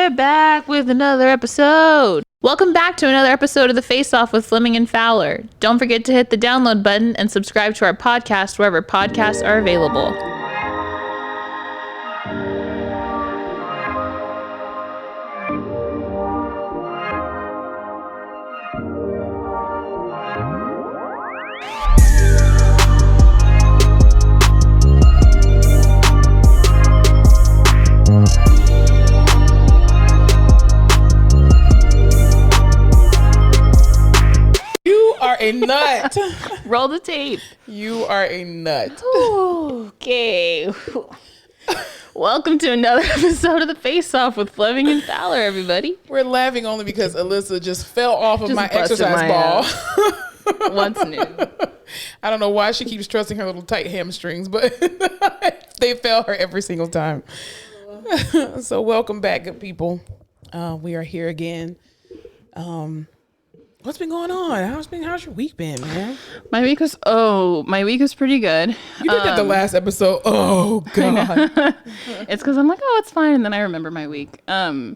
we're back with another episode. Welcome back to another episode of The Face Off with Fleming and Fowler. Don't forget to hit the download button and subscribe to our podcast wherever podcasts are available. A nut. Roll the tape. You are a nut. Okay. Welcome to another episode of The Face Off with Fleming and Fowler, everybody. We're laughing only because Alyssa just fell off of my exercise ball. What's new? I don't know why she keeps trusting her little tight hamstrings, but they fail her every single time. So welcome back, good people. We are here again. What's been going on? How's your week been, man? My week was pretty good. You did that the last episode. Oh God. It's because I'm like, oh, it's fine, and then I remember my week. I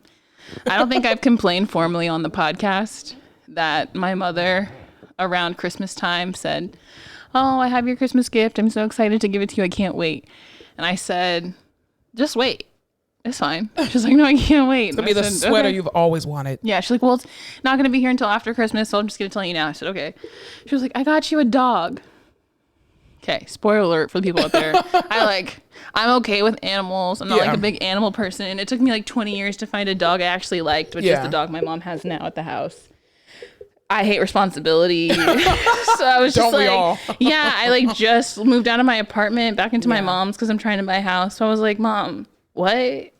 don't think I've complained formally on the podcast that my mother around Christmas time said, "Oh, I have your Christmas gift. I'm so excited to give it to you. I can't wait." And I said, "Just wait. It's fine." She's like, "No, I can't wait." It's gonna be the sweater you've always wanted. Yeah, she's like, "Well, it's not gonna be here until after Christmas, so I'm just gonna tell you now." I said, "Okay." She was like, "I got you a dog." Okay, spoiler alert for the people out there. I'm okay with animals. I'm not like a big animal person. It took me like 20 years to find a dog I actually liked, which is the dog my mom has now at the house. I hate responsibility. So I was just I just moved out of my apartment back into my mom's because I'm trying to buy a house. So I was like, "Mom, what?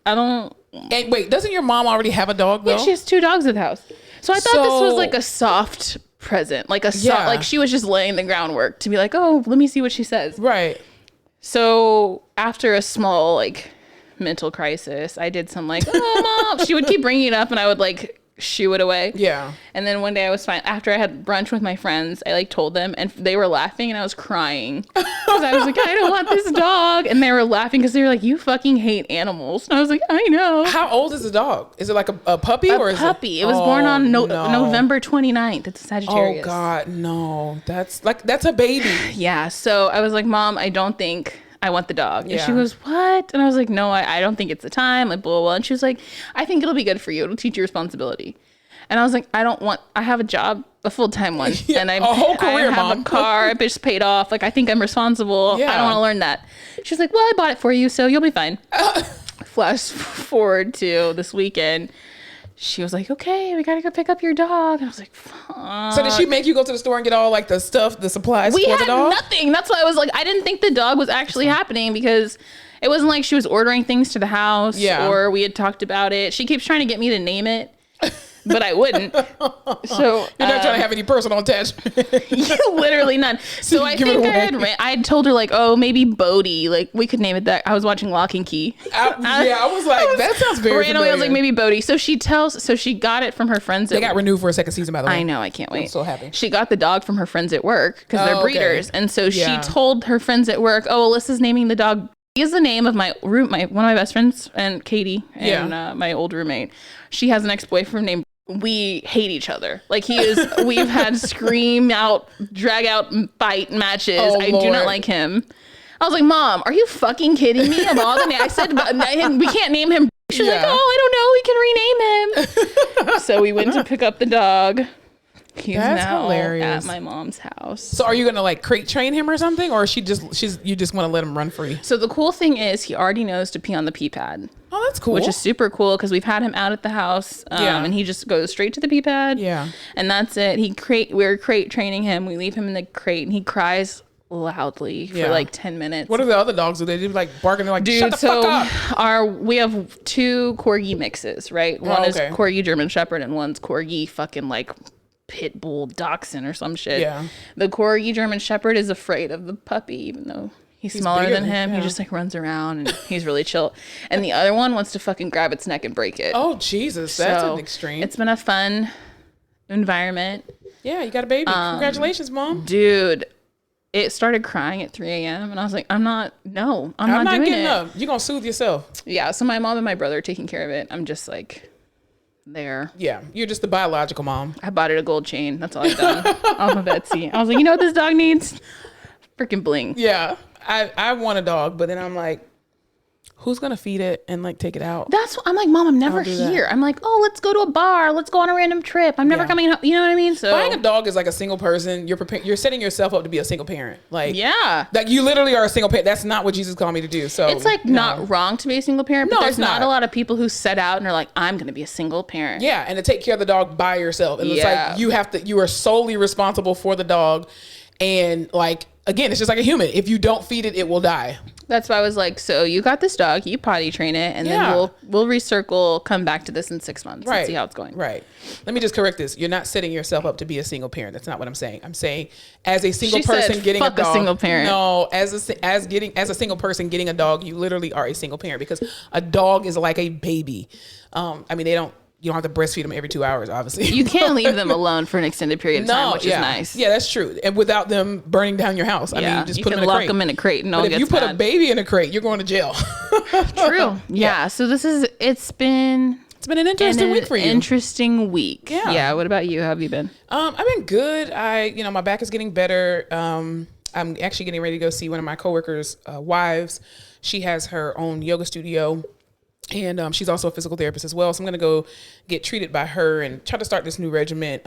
I don't." And wait, doesn't your mom already have a dog though? Yeah, she has 2 dogs at the house. So I thought this was like a soft present, like she was just laying the groundwork to be like, "Oh, let me see what she says." Right. So after a small mental crisis, I did some "Oh, Mom." She would keep bringing it up, and I would shoo it away. Yeah. And then one day I was fine. After I had brunch with my friends, I told them, and they were laughing, and I was crying because I was like, "I don't want this dog," and they were laughing because they were like, "You fucking hate animals," and I was like, "I know." How old is the dog? Is it like a puppy or is puppy? It was born on November 29th. It's a Sagittarius. Oh God, no! That's a baby. Yeah. So I was like, "Mom, I don't think I want the dog." And she goes, "What?" And I was like, "No, I don't think it's the time." Blah, blah, blah. And she was like, "I think it'll be good for you. It'll teach you responsibility." And I was like, I have a job, a full-time one. And a whole career, I have Mom. a car, I just paid off. I think I'm responsible. Yeah. I don't want to learn that. She's like, "Well, I bought it for you, so you'll be fine." Flash forward to this weekend. She was like, "Okay, we got to go pick up your dog." And I was like, "Fuck." So did she make you go to the store and get all the stuff, the supplies for the dog? We had nothing. That's why I was like, I didn't think the dog was actually happening because it wasn't like she was ordering things to the house or we had talked about it. She keeps trying to get me to name it, but I wouldn't. So you're not trying to have any personal attachment. Literally none. So I think I had told her "Oh, maybe Bodhi. We could name it that." I was watching Lock and Key. I was like, that sounds very familiar. I was like, maybe Bodhi. So she got it from her friends. They got renewed for a second season, by the way. I know. I can't wait. I'm so happy. She got the dog from her friends at work because they're breeders, and so she told her friends at work, "Oh, Alyssa's naming the dog." He is the name of one of my best friends, and Katie, and my old roommate. She has an ex-boyfriend named. We hate each other. We've had scream out, drag out fight matches. I do not like him. I was like, "Mom, are you fucking kidding me?" Of all the names I said, we can't name him. She was like, "Oh, I don't know. We can rename him." So we went to pick up the dog. He's now hilarious. At my mom's house. So are you gonna crate train him or something, or you just want to let him run free? So the cool thing is he already knows to pee on the pee pad. Oh, that's cool. Which is super cool because we've had him out at the house, and he just goes straight to the pee pad. Yeah, and that's it. We're crate training him. We leave him in the crate, and he cries loudly for 10 minutes. What do the other dogs do? They do barking. They're "Dude, shut the fuck up." We have 2 corgi mixes, right? One is corgi German Shepherd, and one's corgi fucking pit bull dachshund or some shit. Yeah. The corgi German Shepherd is afraid of the puppy, even though he's smaller than him. He just runs around and he's really chill. And the other one wants to fucking grab its neck and break it. Oh Jesus, that's an extreme. It's been a fun environment. Yeah, you got a baby. Congratulations, Mom. Dude, it started crying at 3 a.m. and I was like, I'm not doing getting up. You're gonna soothe yourself. Yeah. So my mom and my brother are taking care of it. I'm just there. Yeah, you're just the biological mom. I bought it a gold chain. That's all I've done off of Etsy. I was like, you know what this dog needs? Freaking bling. Yeah, I want a dog, but then I'm like, who's gonna feed it and like take it out? That's what I'm like, Mom, I'm never here. I'm like, oh, let's go to a bar. Let's go on a random trip. I'm never coming home. You know what I mean? So buying a dog is like a single person. You're setting yourself up to be a single parent. Like, yeah, like you literally are a single parent. That's not what Jesus called me to do. So it's like not wrong to be a single parent, but No, there's it's not a lot of people who set out and are like, I'm going to be a single parent. Yeah, and to take care of the dog by yourself. And it's like you are solely responsible for the dog. And like, again, it's just like a human. If you don't feed it, it will die. That's why I was like, so you got this dog, you potty train it, and then we'll recircle, come back to this in 6 months and see how it's going. Right. Let me just correct this. You're not setting yourself up to be a single parent. That's not what I'm saying. I'm saying as a single person getting a dog. A single parent. No, as a single person getting a dog, you literally are a single parent because a dog is like a baby. I mean, you don't have to breastfeed them every 2 hours, obviously. You can't leave them alone for an extended period of time, which is nice. Yeah, that's true. And without them burning down your house. I mean, just put them in a crate. You can lock them in a crate and no one gets mad. If you put a baby in a crate, you're going to jail. True. Yeah. So it's been an interesting week for you. Interesting week. Yeah. Yeah. What about you? How have you been? I've been good. My back is getting better. I'm actually getting ready to go see one of my coworkers' wives. She has her own yoga studio. And she's also a physical therapist as well. So I'm going to go get treated by her and try to start this new regimen.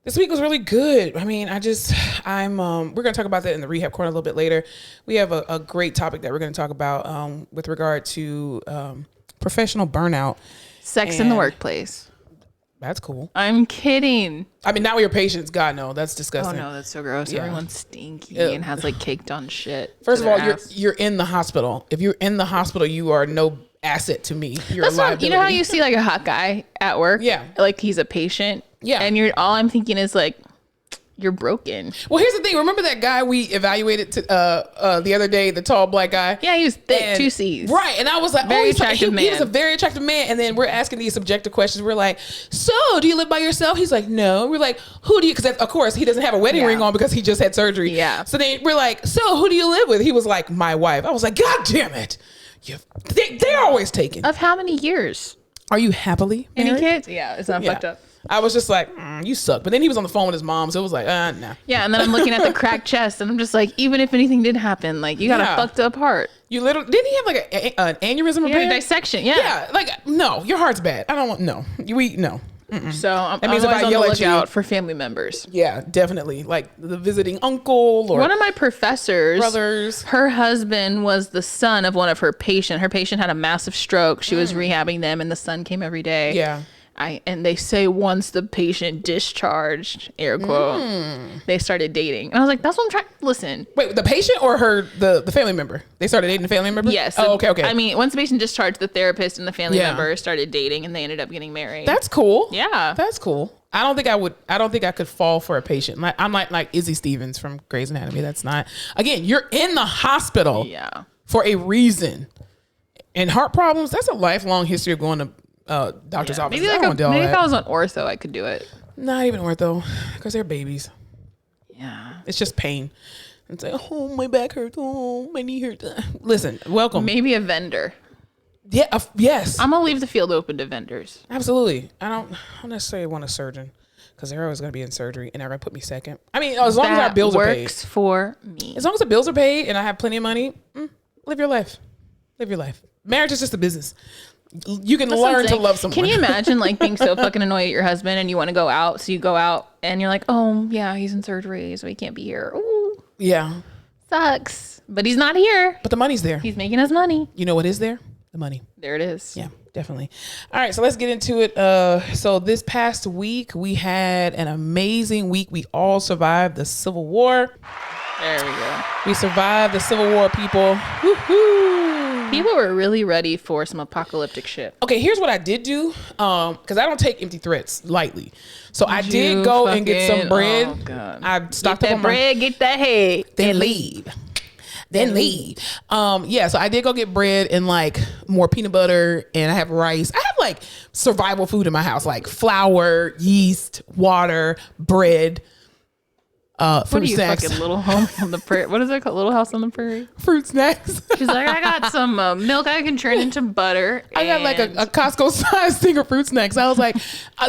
This week was really good. I mean, we're going to talk about that in the rehab corner a little bit later. We have a great topic that we're going to talk about with regard to professional burnout. Sex in the workplace. That's cool. I'm kidding. I mean, now your patients, God, no, that's disgusting. Oh no, that's so gross. Yeah. Everyone's stinky and has like caked on shit. First of all, you're in the hospital. If you're in the hospital, you are no asset to me. You're a liability. You know how you see like a hot guy at work? Yeah. Like he's a patient. Yeah. And all I'm thinking is like, you're broken. Well, here's the thing. Remember that guy we evaluated the other day, the tall black guy? Yeah, he was thick, 2 C's. Right. And I was like, very attractive man. He was a very attractive man. And then we're asking these subjective questions. We're like, so do you live by yourself? He's like, no. We're like, who do you, because of course he doesn't have a wedding ring on because he just had surgery. Yeah. So then we're like, so who do you live with? He was like, my wife. I was like, God damn it. They're always taken. Of how many years? Are you happily married? Any kids? Yeah, it's not fucked up. I was just like, you suck. But then he was on the phone with his mom, so it was like, nah. Yeah, and then I'm looking at the cracked chest, and I'm just like, even if anything did happen, like, you got a fucked up heart. You literally, didn't he have like an aneurysm repair? Yeah, dissection, yeah. Yeah, like, no, your heart's bad. I don't want, no. No. Mm-mm. So I'm always on the lookout for family members. Yeah, definitely. Like the visiting uncle or one of my professors, brothers. Her husband was the son of one of her patients. Her patient had a massive stroke. She was rehabbing them, and the son came every day. Yeah. And they say once the patient discharged, air quote, they started dating. And I was like, that's what I'm trying. Listen. Wait, the patient or the family member? They started dating the family member? Yes. Oh, okay. I mean, once the patient discharged, the therapist and the family member started dating, and they ended up getting married. That's cool. Yeah. That's cool. I don't think I could fall for a patient. Like I'm like Izzy Stevens from Grey's Anatomy. That's not. Again, you're in the hospital for a reason. And heart problems, that's a lifelong history of going to doctor's office. Maybe if I was on ortho, I could do it. Not even ortho, because they're babies. Yeah. It's just pain. It's like, oh, my back hurts. Oh, my knee hurts. Listen, welcome. Maybe a vendor. Yeah. Yes. I'm gonna leave the field open to vendors. Absolutely. I don't necessarily want a surgeon because they're always gonna be in surgery and they're gonna put me second. I mean, as long as our bills are paid. Works for me. As long as the bills are paid and I have plenty of money, live your life. Live your life. Marriage is just a business. You can learn to love someone. Can you imagine like being so fucking annoyed at your husband and you want to go out, so you go out and you're like, oh yeah, he's in surgery, so he can't be here. Ooh. Yeah. Sucks. But he's not here. But the money's there. He's making us money. You know what is there? The money. There it is. Yeah, definitely. All right, so let's get into it. So this past week, we had an amazing week. We all survived the Civil War. There we go. We survived the Civil War, people. Woohoo! People were really ready for some apocalyptic shit. Okay, here's what I did do, because I don't take empty threats lightly. So I did go and get some bread. Oh God. I stocked up on bread, get that head, then leave. Yeah, so I did go get bread and like more peanut butter, and I have rice. I have like survival food in my house, like flour, yeast, water, bread. fruit snacks. Fucking Little Home on the Prairie. What is it called? Little House on the Prairie. Fruit snacks. She's like, I got some milk I can turn into butter. I got like a Costco size thing of fruit snacks. I was like,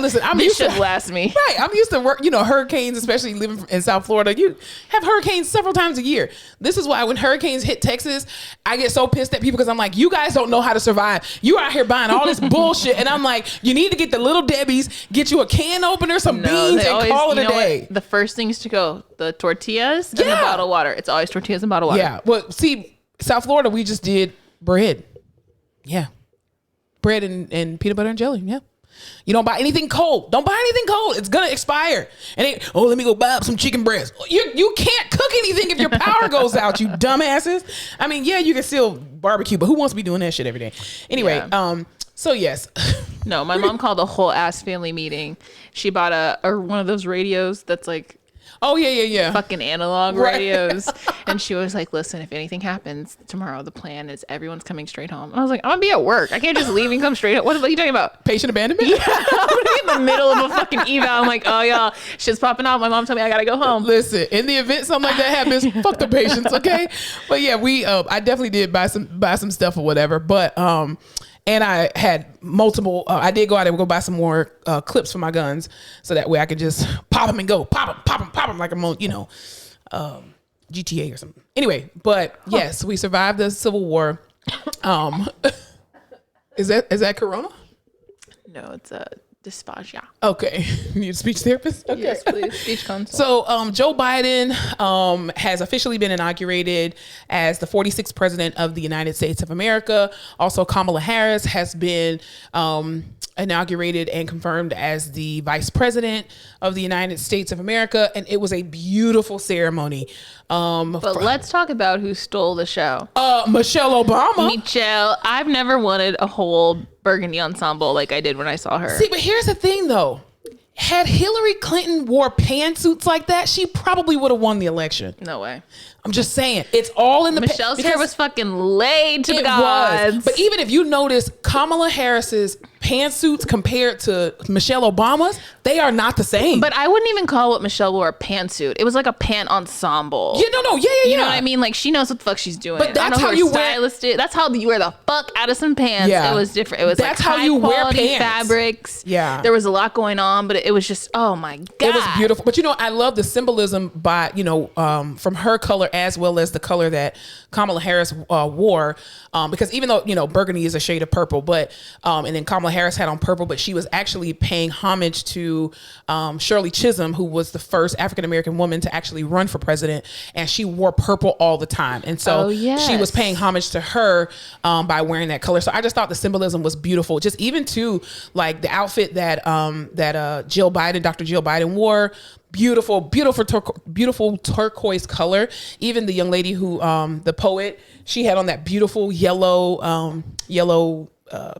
listen, I'm this used should to last me. Right, I'm used to work. Hurricanes, especially living in South Florida. You have hurricanes several times a year. This is why when hurricanes hit Texas, I get so pissed at people because I'm like, you guys don't know how to survive. You out here buying all this bullshit, and I'm like, you need to get the Little Debbie's, get you a can opener, some beans, and call it a day. What? The first things to go, the tortillas and the bottled water. It's always tortillas and bottled water. Yeah. Well, see, South Florida, we just did bread. Yeah. Bread and peanut butter and jelly. Yeah. You don't buy anything cold. Don't buy anything cold. It's going to expire. And let me go buy up some chicken breast. You can't cook anything if your power goes out, you dumbasses. I mean, yeah, you can still barbecue, but who wants to be doing that shit every day? Anyway, so yes. No, my mom called a whole ass family meeting. She bought one of those radios that's like, oh yeah, fucking analog radios. And she was like, listen, if anything happens tomorrow, the plan is everyone's coming straight home. And I was like, I'm gonna be at work. I can't just leave and come straight home. What are you talking about? Patient abandonment? Yeah, I'm gonna be in the middle of a fucking eval. I'm like, oh y'all, shit's popping off. My mom told me I gotta go home. Listen, in the event something like that happens, fuck the patients, okay? But yeah, I definitely did buy some stuff or whatever. But and I had multiple. I did go out and go buy some more clips for my guns, so that way I could just pop them and go pop them like I'm on, GTA or something. Anyway, but yes, we survived the Civil War. Is that Corona? No, it's a dysphagia. Okay. You need a speech therapist? Okay. Yes, please. Speech consult. So Joe Biden has officially been inaugurated as the 46th president of the United States of America. Also, Kamala Harris has been inaugurated and confirmed as the vice president of the United States of America. And it was a beautiful ceremony. But let's talk about who stole the show. Michelle Obama. Michelle, I've never wanted a whole burgundy ensemble like I did when I saw her. See, but here's the thing though. Had Hillary Clinton wore pantsuits like that, she probably would have won the election. No way. I'm just saying, it's all in the Michelle's hair was fucking laid to the gods. But even if you notice Kamala Harris's pantsuits compared to Michelle Obama's, they are not the same. But I wouldn't even call what Michelle wore a pantsuit. It was like a pant ensemble. Yeah, no, yeah. You know what I mean? Like she knows what the fuck she's doing. But that's how you wear. That's how you wear the fuck out of some pants. Yeah. It was different. It was that's like how you wear pants. Fabrics. Yeah. There was a lot going on, but it was just, oh my God. It was beautiful. But I love the symbolism by, from her color as well as the color that Kamala Harris wore. Because even though, burgundy is a shade of purple, but, and then Kamala Harris had on purple, but she was actually paying homage to Shirley Chisholm, who was the first African-American woman to actually run for president. And she wore purple all the time. And so she was paying homage to her by wearing that color. So I just thought the symbolism was beautiful. Just even to like the outfit that Dr. Jill Biden wore. Beautiful turquoise color. Even the young lady who, the poet, she had on that beautiful yellow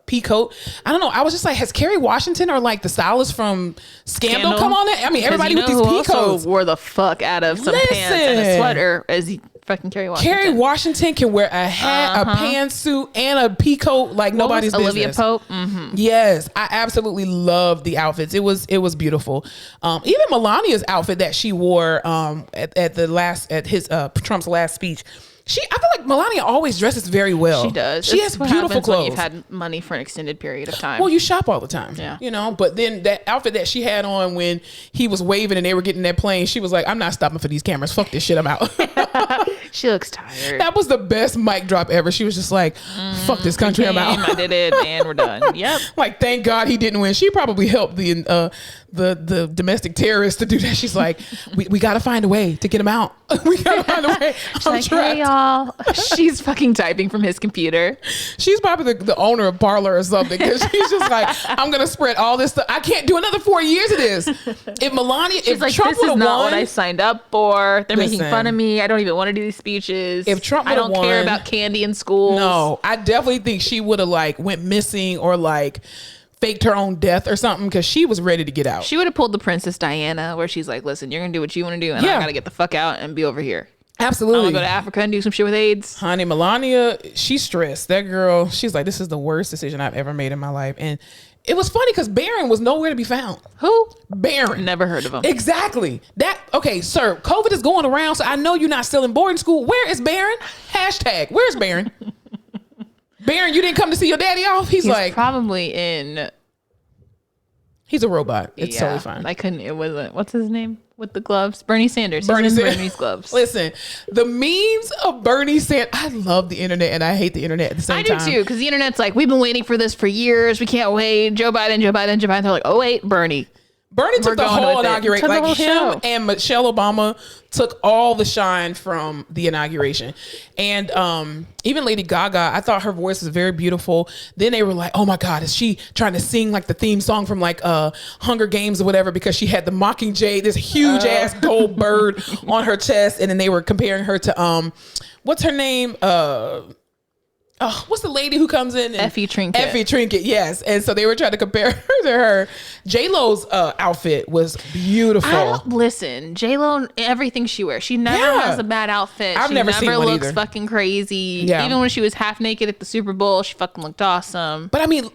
pea coat. I don't know. I was just like, has Kerry Washington or like the stylist from Scandal come on it? I mean, everybody with these pea coats wore the fuck out of some pants and a sweater as he fucking Kerry Washington. Kerry Washington can wear a hat, a pantsuit, and a pea coat like nobody's business. Olivia Pope. Mm-hmm. Yes, I absolutely loved the outfits. It was beautiful. Even Melania's outfit that she wore at his Trump's last speech. I feel like Melania always dresses very well. She does. She has beautiful clothes. When you've had money for an extended period of time. Well, you shop all the time. Yeah. But then that outfit that she had on when he was waving and they were getting that plane, she was like, I'm not stopping for these cameras. Fuck this shit. I'm out. She looks tired. That was the best mic drop ever. She was just like, fuck this country. I'm out. I did it and we're done. Yep. Like, thank God he didn't win. She probably helped the domestic terrorists to do that. She's like, we got to find a way to get him out. We got to find a way. She's like, hey y'all. She's fucking typing from his computer. She's probably the owner of Parler or something, because she's just like, I'm going to spread all this stuff. I can't do another 4 years of this. If like, Trump this is not won, what I signed up for. They're making fun of me. I don't even want to do these speeches. If Trump I don't care about candy in schools. No, I definitely think she would have like went missing or like faked her own death or something, because she was ready to get out. She would have pulled the Princess Diana, where she's like, listen, you're going to do what you want to do, and I got to get the fuck out and be over here. Absolutely. I'm going to go to Africa and do some shit with AIDS. Honey, Melania, she's stressed. That girl, she's like, this is the worst decision I've ever made in my life. And it was funny because Barron was nowhere to be found. Who? Barron. Never heard of him. Exactly. Okay, sir, COVID is going around, so I know you're not still in boarding school. Where is Barron? Hashtag, where's Barron? Barron, you didn't come to see your daddy off? He's like... probably in... He's a robot. It's totally fine. It wasn't... What's his name? With the gloves? Bernie Sanders. Bernie's gloves. Listen, the memes of Bernie Sanders... I love the internet and I hate the internet at the same time. I do too, because the internet's like, we've been waiting for this for years. We can't wait. Joe Biden. They're like, oh wait, Bernie took the whole inauguration. Like him show. And Michelle Obama took all the shine from the inauguration. And even Lady Gaga, I thought her voice was very beautiful. Then they were like, oh my God, is she trying to sing like the theme song from like Hunger Games or whatever? Because she had the Mockingjay, this huge ass gold bird on her chest. And then they were comparing her to, what's her name? What's the lady who comes in? Effie Trinket. Effie Trinket, yes. And so they were trying to compare her to her. J-Lo's outfit was beautiful. Listen, J-Lo, everything she wears, she never has a bad outfit. I've never seen one She never looks either. fucking crazy. Yeah. Even when she was half naked at the Super Bowl, she fucking looked awesome. But I mean,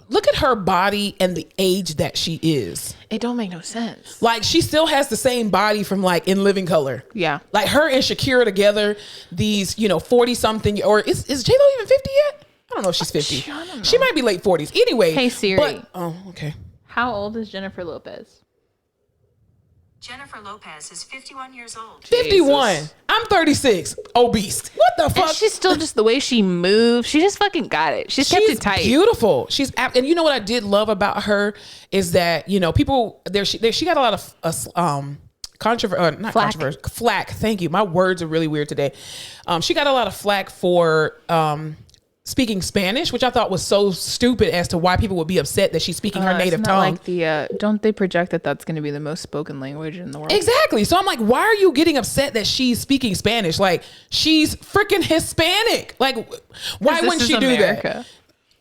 look at her body and the age that she is. It don't make no sense. Like, she still has the same body from like In Living Color. Yeah. Like her and Shakira together, these, 40 something, or is J-Lo even 50 yet? I don't know if she's 50. I don't know. She might be late 40s. Anyway. Hey Siri. Okay. How old is Jennifer Lopez? Jennifer Lopez is 51 years old. 51. Jesus. I'm 36. Obese. What the fuck? And she's still just the way she moves. She just fucking got it. She's kept it tight. Beautiful. And you know what I did love about her is that, people she got a lot of flack. Thank you. My words are really weird today. She got a lot of flack for speaking Spanish, which I thought was so stupid as to why people would be upset that she's speaking her native tongue. Like don't they project that that's going to be the most spoken language in the world? Exactly. So I'm like, why are you getting upset that she's speaking Spanish? Like, she's freaking Hispanic. Like, why wouldn't she do that?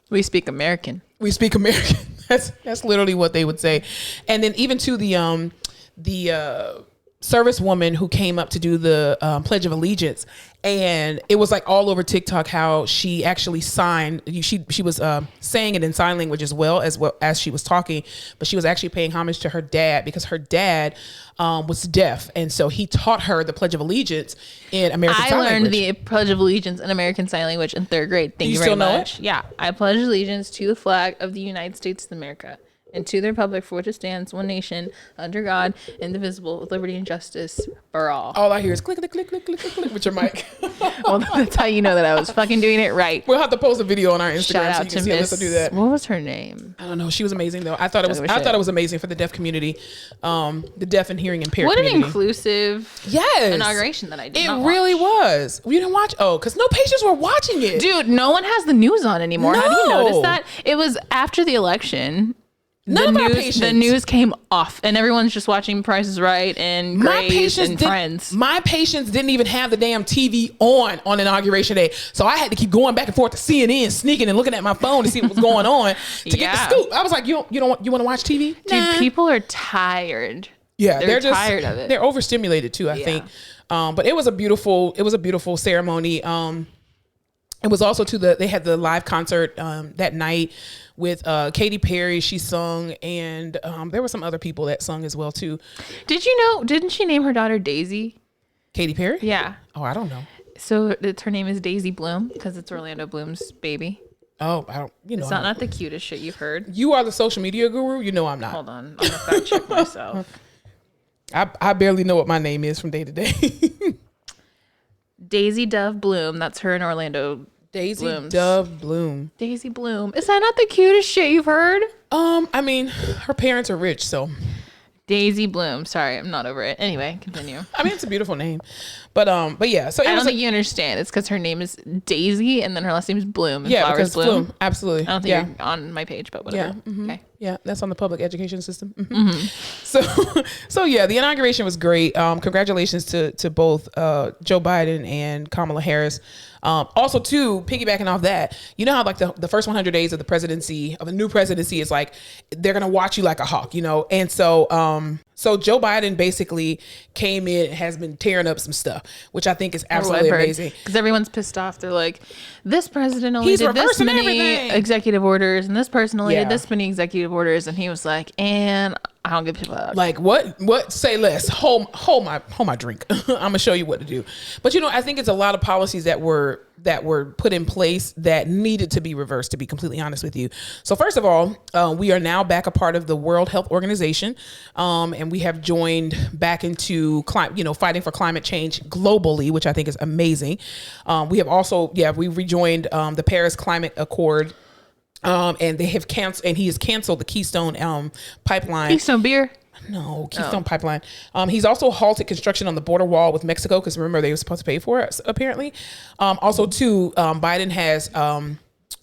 We speak American. We speak American. That's literally what they would say. And then even to the service woman who came up to do the Pledge of Allegiance, and it was like all over TikTok how she actually signed. She was saying it in sign language as well as she was talking, but she was actually paying homage to her dad because her dad was deaf, and so he taught her the Pledge of Allegiance in American Sign Language. I learned the Pledge of Allegiance in American Sign Language in 3rd grade. Thank you very much. Yeah, I pledge allegiance to the flag of the United States of America and to the republic for which it stands, one nation, under God, indivisible, with liberty and justice for all. All I hear is click, click, click, click, click, click, click with your mic. Well, that's how you know that I was fucking doing it right. We'll have to post a video on our Instagram Shout out so you can to see Alyssa do that. What was her name? I don't know. She was amazing though. I thought it was amazing for the deaf community, the deaf and hearing impaired community. What an inclusive inauguration that I did. It really was. You didn't watch? Oh, because no patients were watching it. Dude, no one has the news on anymore. No. Have you noticed that? It was after the election. The news came off, and everyone's just watching Price is Right and Grey's and Friends. My patients didn't even have the damn TV on Inauguration Day, so I had to keep going back and forth to CNN, sneaking and looking at my phone to see what was going on to get the scoop. I was like, you want to watch TV? Dude, people are tired. Yeah, they're just tired of it. They're overstimulated too, I think. But it was a beautiful ceremony. It was also they had the live concert that night with Katy Perry. She sung, and there were some other people that sung as well too. Didn't she name her daughter Daisy? Katy Perry? Yeah. Oh, I don't know. So her name is Daisy Bloom because it's Orlando Bloom's baby. Oh, I don't. It's not the cutest shit you've heard. You are the social media guru. You know I'm not. Hold on, I'm gonna fact check myself. I barely know what my name is from day to day. Daisy Dove Bloom. That's her in Orlando. Dove Bloom. Daisy Bloom. Is that not the cutest shit you've heard? I mean, her parents are rich, so. Daisy Bloom. Sorry, I'm not over it. Anyway, continue. I mean, it's a beautiful name, but yeah. So I don't think you understand. It's because her name is Daisy, and then her last name is Bloom. And flowers bloom. Absolutely. I don't think you're on my page, but whatever. Yeah. Mm-hmm. Okay. Yeah, that's on the public education system. Mm-hmm. Mm-hmm. So yeah, the inauguration was great. Congratulations to both Joe Biden and Kamala Harris. Also, too, piggybacking off that, you know how like the first 100 days of the new presidency is like they're gonna watch you like a hawk, and so So Joe Biden basically came in and has been tearing up some stuff, which I think is absolutely amazing. Because everyone's pissed off. They're like, this president only did this many executive orders, and this person only did this many executive orders, and he was like, and I don't give a fuck. Like what? Say less. Hold my drink. I'm gonna show you what to do. But I think it's a lot of policies that were put in place that needed to be reversed, to be completely honest with you. So first of all, we are now back a part of the World Health Organization, and we have joined back into fighting for climate change globally, which I think is amazing. We have also we rejoined the Paris Climate Accord. And they have canceled, and he has canceled the Keystone pipeline. Keystone beer? No, Keystone pipeline. He's also halted construction on the border wall with Mexico, because remember, they were supposed to pay for it, apparently. Also, too, Biden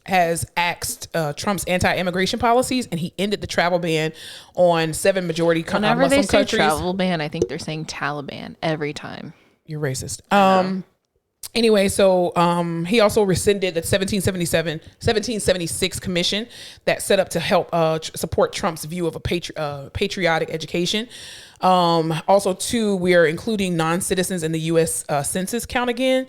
has axed Trump's anti-immigration policies, and he ended the travel ban on 7 majority Muslim countries. Whenever they say travel ban, I think they're saying Taliban every time. You're racist. Anyway, so he also rescinded the 1776 commission that set up to help support Trump's view of a patriotic education. Also, too, we are including non-citizens in the U.S. Census count again.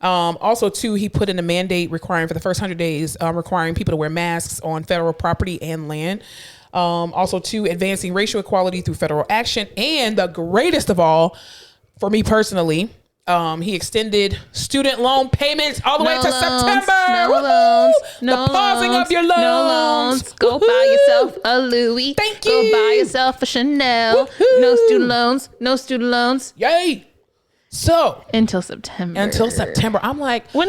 Also, too, he put in a mandate requiring for the first 100 days, requiring people to wear masks on federal property and land. Also, too, advancing racial equality through federal action. And the greatest of all, for me personally, he extended student loan payments all the way to September. No pausing of your loans. No loans. Go buy yourself a Louis. Thank you. Go buy yourself a Chanel. Woo-hoo. No student loans. No student loans. Yay. So until September. I'm like, what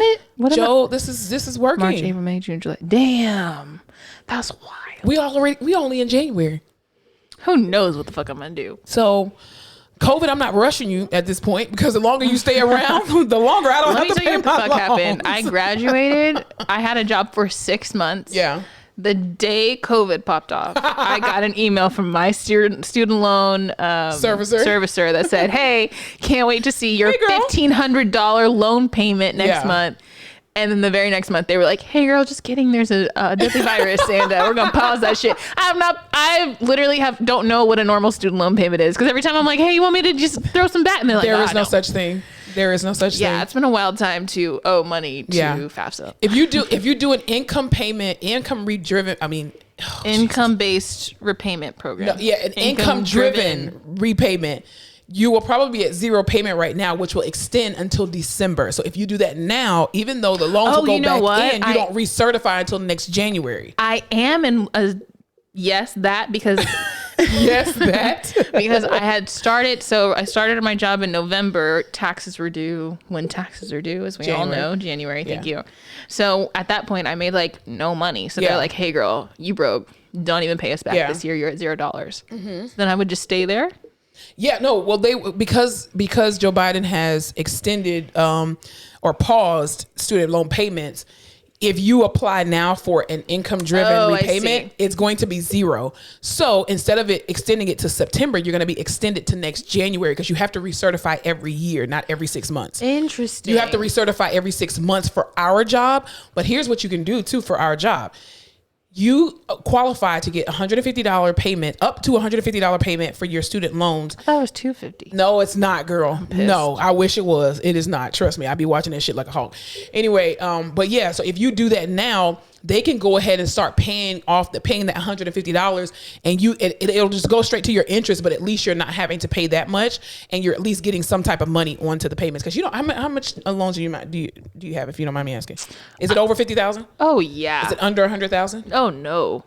Joe, this is working. March, April, May, June, July. Damn. That's wild. We only in January. Who knows what the fuck I'm gonna do? So COVID, I'm not rushing you at this point, because the longer you stay around, the longer I don't have to pay my loans. Let me tell you what the fuck happened. I graduated. I had a job for 6 months. Yeah. The day COVID popped off, I got an email from my student loan servicer that said, "Hey, can't wait to see your $1,500 loan payment next month." And then the very next month, they were like, "Hey, girl, just kidding. There's a deadly virus, and we're gonna pause that shit." I literally don't know what a normal student loan payment is, because every time I'm like, "Hey, you want me to just throw some back?" And they're like, "There is no such thing. There is no such thing." Yeah, it's been a wild time to owe money to FAFSA. If you do an income based repayment program. No, yeah, an income driven repayment, you will probably be at 0 payment right now, which will extend until December. So if you do that now, even though the loans will go back in, you don't recertify until next January. I am in because yes, that. Because I had started. So I started my job in November. Taxes were due when taxes are due, as we all know, January. Thank you. So at that point, I made like no money. So they're like, "Hey, girl, you broke. Don't even pay us back this year. You're at $0." Mm-hmm. So then I would just stay there. Yeah, no. Well, because Joe Biden has extended or paused student loan payments. If you apply now for an income-driven repayment, it's going to be 0. So instead of extending it to September, you're going to be extended to next January, because you have to recertify every year, not every 6 months. Interesting. You have to recertify every 6 months for our job. But here's what you can do too for our job. You qualify to get $150 payment, up to $150 payment for your student loans. I thought it was $250. No, it's not, girl. No, I wish it was. It is not. Trust me, I'd be watching that shit like a hawk. Anyway, but yeah, so if you do that now, they can go ahead and start paying that $150, and it'll just go straight to your interest, but at least you're not having to pay that much, and you're at least getting some type of money onto the payments. Because how much loans do you have, if you don't mind me asking? Is it over 50,000? Oh yeah. Is it under 100,000? Oh no.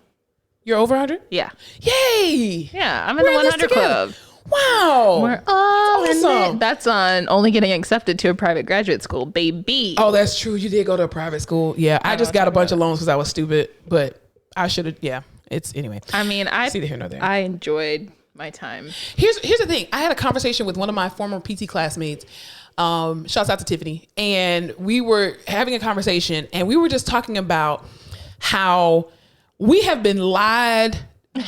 You're over 100? Yeah. Yay! Yeah, I'm in the 100 club. Wow. We're all in it. That's on only getting accepted to a private graduate school, baby. Oh, that's true. You did go to a private school. Yeah. I just got a bunch of loans because I was stupid, but I should have. Yeah. It's anyway. I mean, see the here nor there. I enjoyed my time. Here's the thing. I had a conversation with one of my former PT classmates. Shouts out to Tiffany. And we were having a conversation, and we were just talking about how we have been lied,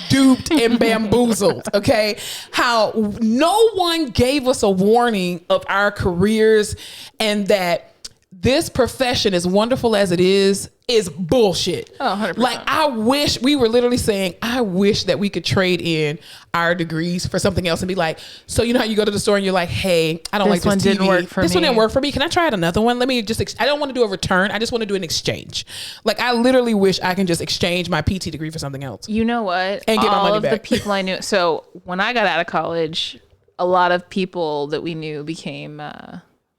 duped, and bamboozled. Okay. How no one gave us a warning of our careers, and that this profession, as wonderful as it is bullshit. Oh, 100%. Like, I wish, we were literally saying, I wish that we could trade in our degrees for something else and be like, so you know how you go to the store and you're like, hey, I don't like this one TV. didn't work for This me. one didn't work for me. Can I try out another one? Let me just, I don't want to do a return. I just want to do an exchange. Like, I literally wish I can just exchange my PT degree for something else. You know what? And get my money All of back. the people I knew. So when I got out of college, a lot of people that we knew became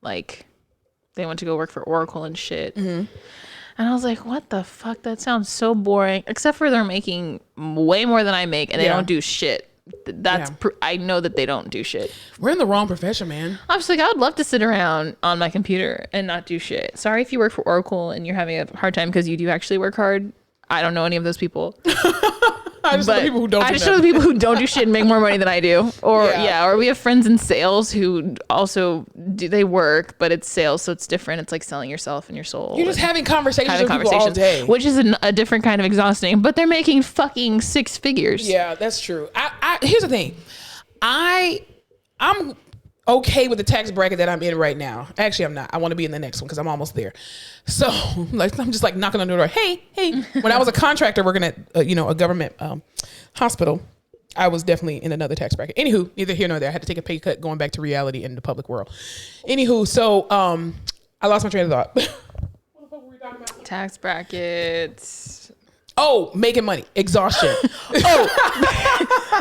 like, they went to go work for Oracle and shit. Mm-hmm. And I was like, what the fuck? That sounds so boring. Except for they're making way more than I make, and they don't do shit. That's I know that they don't do shit. We're in the wrong profession, man. I was like, I would love to sit around on my computer and not do shit. Sorry if you work for Oracle and you're having a hard time because you do actually work hard. I don't know any of those people. I just know the people who don't. I just know the people who don't do shit and make more money than I do. Or or we have friends in sales who also do. They work, but it's sales, so it's different. It's like selling yourself and your soul. You're just having conversations with people all day, which is a different kind of exhausting. But they're making fucking 6 figures. Yeah, that's true. I here's the thing. I'm okay with the tax bracket that I'm in right now. Actually, I'm not. I want to be in the next one because I'm almost there. So, like, I'm just like knocking on the door. Hey. When I was a contractor working at a government hospital, I was definitely in another tax bracket. Anywho, neither here nor there. I had to take a pay cut going back to reality in the public world. Anywho, so I lost my train of thought. What the fuck were we talking about? Tax brackets. Oh, making money. Exhaustion.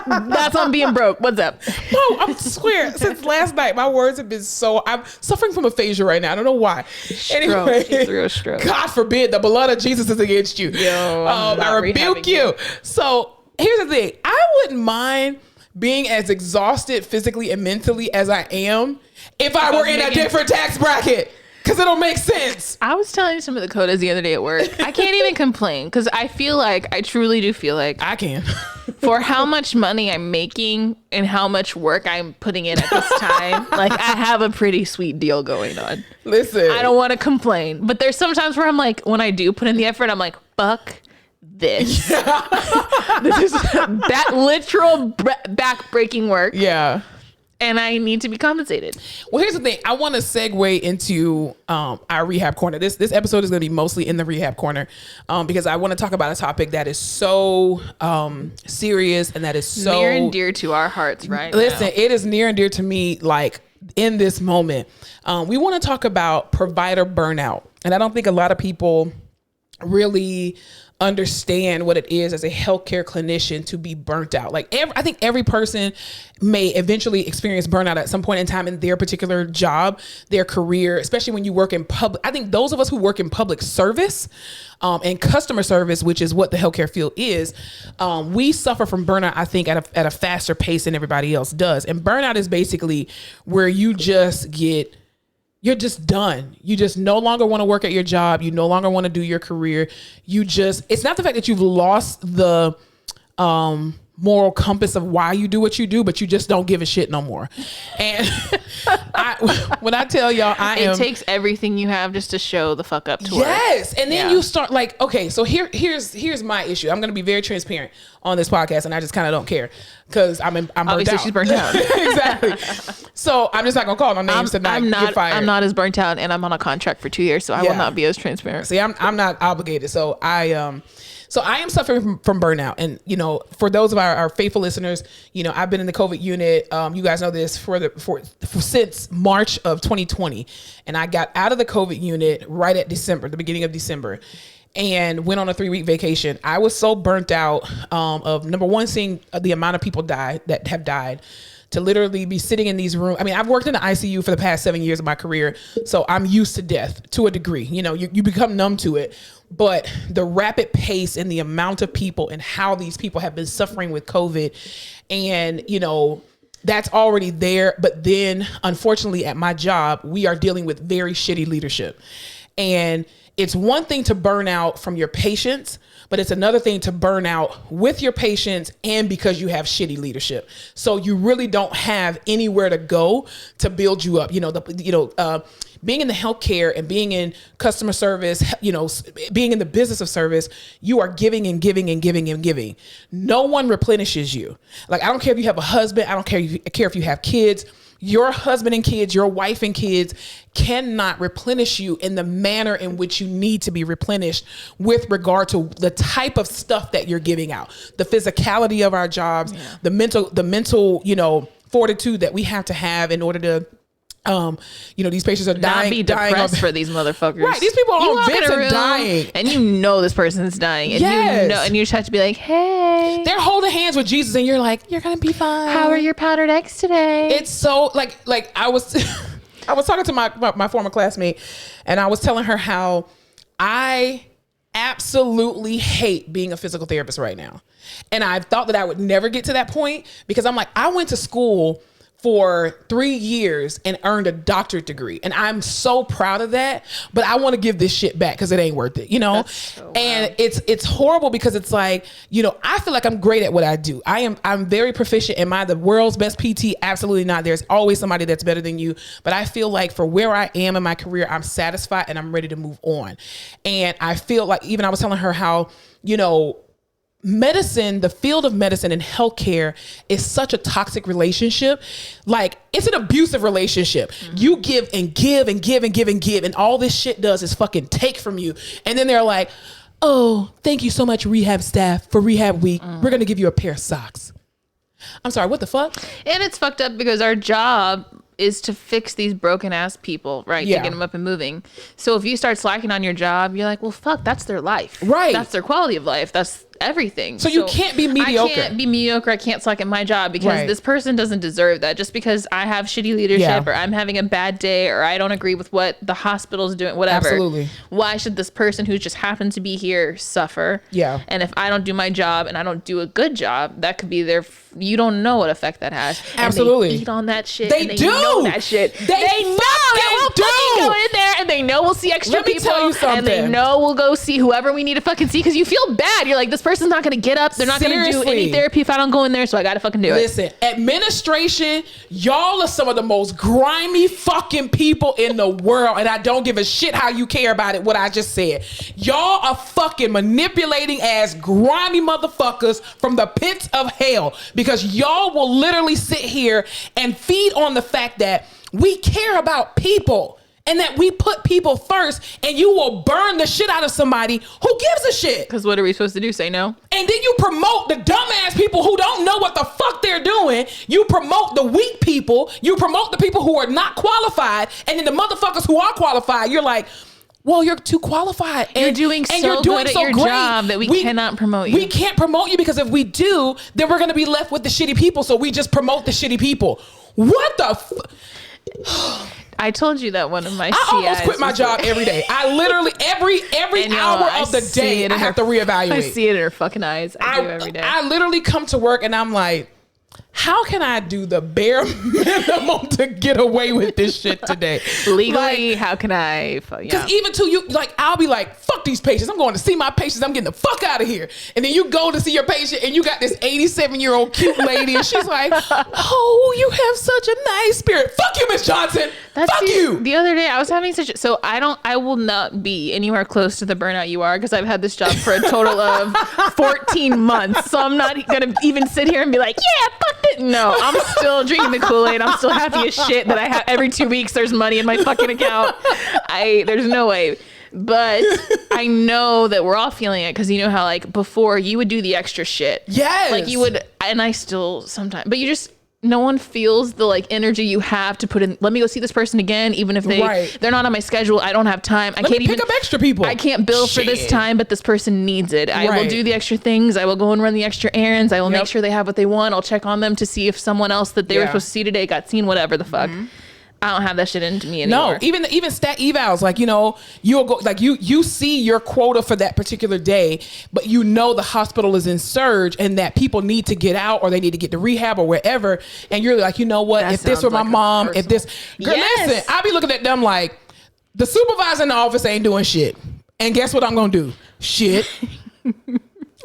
That's on being broke. What's up? No, I'm swear. Since last night, my words have been I'm suffering from aphasia right now. I don't know why. Anyway, through a stroke. God forbid the blood of Jesus is against you. Yo, I rebuke you. So here's the thing. I wouldn't mind being as exhausted physically and mentally as I am if I were in a different tax bracket. Because it don't make sense. I was telling some of the codas the other day at work. I can't even complain because I truly do feel like I can. For how much money I'm making and how much work I'm putting in at this time, like I have a pretty sweet deal going on. Listen. I don't want to complain, but there's sometimes where I'm like, when I do put in the effort, I'm like, fuck this. This is that literal back-breaking work. Yeah. And I need to be compensated. Well, here's the thing. I want to segue into our rehab corner. This episode is going to be mostly in the rehab corner because I want to talk about a topic that is so serious and that is so near and dear to our hearts, right? Listen, now. It is near and dear to me. Like in this moment, we want to talk about provider burnout, and I don't think a lot of people really understand what it is as a healthcare clinician to be burnt out. Like I think every person may eventually experience burnout at some point in time in their particular job, their career, especially when you work in public. I think those of us who work in public service and customer service, which is what the healthcare field is, we suffer from burnout, I think, at a faster pace than everybody else does. And burnout is basically where you're just done. You just no longer want to work at your job. You no longer want to do your career. It's not the fact that you've lost the moral compass of why you do what you do, but you just don't give a shit no more. And when I tell y'all, it takes everything you have just to show the fuck up to work. Yes. And then you start like, okay, so here's my issue. I'm going to be very transparent on this podcast, and I just kind of don't care because I'm burnt Obviously out. she's burnt out. Exactly. So I'm just not going to call no names to not get fired. I'm not as burnt out, and I'm on a contract for 2 years, so I will not be as transparent. See, I'm not obligated. So I am suffering from burnout. And, for those of our faithful listeners, I've been in the COVID unit. You guys know this since March of 2020. And I got out of the COVID unit right at the beginning of December, and went on a 3-week vacation. I was so burnt out of, number one, seeing the amount of people that have died, to literally be sitting in these rooms. I mean, I've worked in the ICU for the past 7 years of my career, so I'm used to death to a degree. You become numb to it. But the rapid pace and the amount of people and how these people have been suffering with COVID, and, that's already there. But then, unfortunately, at my job, we are dealing with very shitty leadership. And it's one thing to burn out from your patients, but it's another thing to burn out with your patients and because you have shitty leadership. So you really don't have anywhere to go to build you up. Being in the healthcare and being in customer service, being in the business of service, you are giving and giving and giving and giving. No one replenishes you. Like, I don't care if you have a husband. I don't care if you have kids. your husband and kids, your wife and kids cannot replenish you in the manner in which you need to be replenished with regard to the type of stuff that you're giving out, the physicality of our jobs, the mental, you know, fortitude that we have to have in order to, you know, these patients are dying. Not be depressed for these motherfuckers. Right. These people are on vents and dying. And you know this person's dying. And you know, and you just have to be like, hey. They're holding hands with Jesus and you're like, you're going to be fine. How are your powdered eggs today? It's so like I was I was talking to my former classmate and I was telling her how I absolutely hate being a physical therapist right now. And I thought that I would never get to that point because I'm like, I went to school for 3 years and earned a doctorate degree. And I'm so proud of that, but I want to give this shit back because it ain't worth it, you know? So and it's horrible because it's like, you know, I feel like I'm great at what I do. I'm very proficient. Am I the world's best PT? Absolutely not. There's always somebody that's better than you. But I feel like for where I am in my career, I'm satisfied and I'm ready to move on. And I feel like, even I was telling her how, you know, medicine, the field of medicine and healthcare is such a toxic relationship. Like, it's an abusive relationship. Mm-hmm. You give and give and give and give and give, and all this shit does is fucking take from you. And then they're like, oh, thank you so much, rehab staff, for rehab week. We're going to give you a pair of socks. I'm sorry, what the fuck? And it's fucked up because our job is to fix these broken ass people, right? To get them up and moving. So if you start slacking on your job, you're like, well, fuck, that's their life. Right. That's their quality of life. That's everything. So you can't be mediocre. I can't be mediocre. I can't slack at my job because this person doesn't deserve that. Just because I have shitty leadership or I'm having a bad day or I don't agree with what the hospital's doing, whatever. Absolutely. Why should this person who just happened to be here suffer? Yeah. And if I don't do my job and I don't do a good job, that could be their, you don't know what effect that has. Absolutely. And they eat on that shit. They and they do. know that shit. They know that we'll fucking go in there and they know we'll see extra people. Tell you something. And they know we'll go see whoever we need to fucking see because you feel bad. You're like, this person's not going to get up. They're not going to do any therapy if I don't go in there, so I got to fucking do it. Listen, administration, y'all are some of the most grimy fucking people in the world, and I don't give a shit how you care about it, what I just said. Y'all are fucking manipulating ass grimy motherfuckers from the pits of hell because y'all will literally sit here and feed on the fact that we care about people. And that we put people first, and you will burn the shit out of somebody who gives a shit. Because what are we supposed to do? Say no? And then you promote the dumbass people who don't know what the fuck they're doing. You promote the weak people. You promote the people who are not qualified. And then the motherfuckers who are qualified, you're like, well, you're too qualified. And you're doing so good at your job that we cannot promote you. We can't promote you because if we do, then we're going to be left with the shitty people. So we just promote the shitty people. What the I told you that one of my I almost quit my job every day. I literally every hour of the day I have to reevaluate. I see it in her fucking eyes. I do every day. I literally come to work and I'm like, how can I do the bare minimum to get away with this shit today? Legally, how can I? Because even to you, like, I'll be like, fuck these patients. I'm going to see my patients. I'm getting the fuck out of here. And then you go to see your patient and you got this 87-year-old cute lady and she's like, oh, you have such a nice spirit. Fuck you, Miss Johnson. Fuck you. The other day I was having I will not be anywhere close to the burnout you are because I've had this job for a total of 14 months. So I'm not going to even sit here and be like, yeah, fuck it. No, I'm still drinking the Kool-Aid. I'm still happy as shit that I have every 2 weeks there's money in my fucking account. There's no way. But I know that we're all feeling it because you know how like before you would do the extra shit. Yes. Like you would, and I still sometimes, but you just, no one feels the like energy you have to put in. Let me go see this person again, even if they're not on my schedule. I don't have time. I can't even pick up extra people. I can't bill for this time, but this person needs it. I will do the extra things. I will go and run the extra errands. I will make sure they have what they want. I'll check on them to see if someone else that they were supposed to see today got seen. Whatever the fuck. Mm-hmm. I don't have that shit into me anymore. No, even stat evals, like, you know, you'll go, like you see your quota for that particular day, but you know the hospital is in surge and that people need to get out or they need to get to rehab or wherever. And you're like, you know what, if this were my mom, if this, girl, listen, I'll be looking at them like the supervisor in the office ain't doing shit. And guess what I'm going to do? Shit.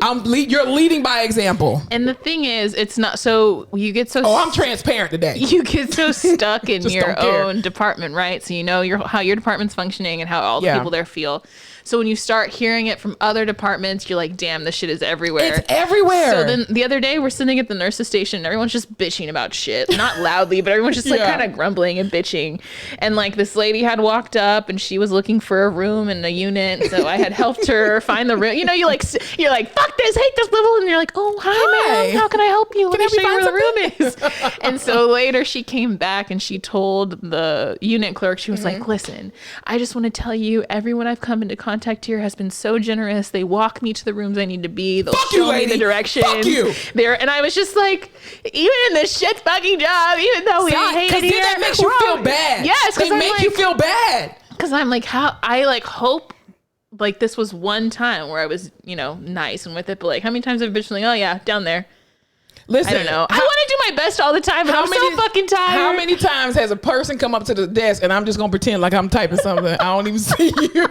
You're leading by example. And the thing is, it's not so you get so. Oh, I'm transparent today. You get so stuck in your own department, right? So you know how your department's functioning and how all the people there feel. So when you start hearing it from other departments, you're like, damn, this shit is everywhere. It's everywhere. So then the other day we're sitting at the nurse's station and everyone's just bitching about shit. Not loudly, but everyone's just like kind of grumbling and bitching. And like this lady had walked up and she was looking for a room in a unit. So I had helped her find the room. You know, you're like, fuck this, hate this level. And you're like, oh, hi. Ma'am. How can I help you? Let me show you where the room is. And so later she came back and she told the unit clerk, she was like, listen, I just want to tell you, everyone I've come into contact here has been so generous. They walk me to the rooms I need to be. They'll show me the directions. Fuck you. There, and I was just like, even in this shit fucking job, even though we all hate it here, that makes you feel bad. Yes, they make you feel bad. Because I'm like, how I like hope like this was one time where I was, you know, nice and with it, but like how many times have I been like, oh yeah, down there. Listen, I don't know. I want to do my best all the time, but I'm so fucking tired. How many times has a person come up to the desk and I'm just gonna pretend like I'm typing something? I don't even see you.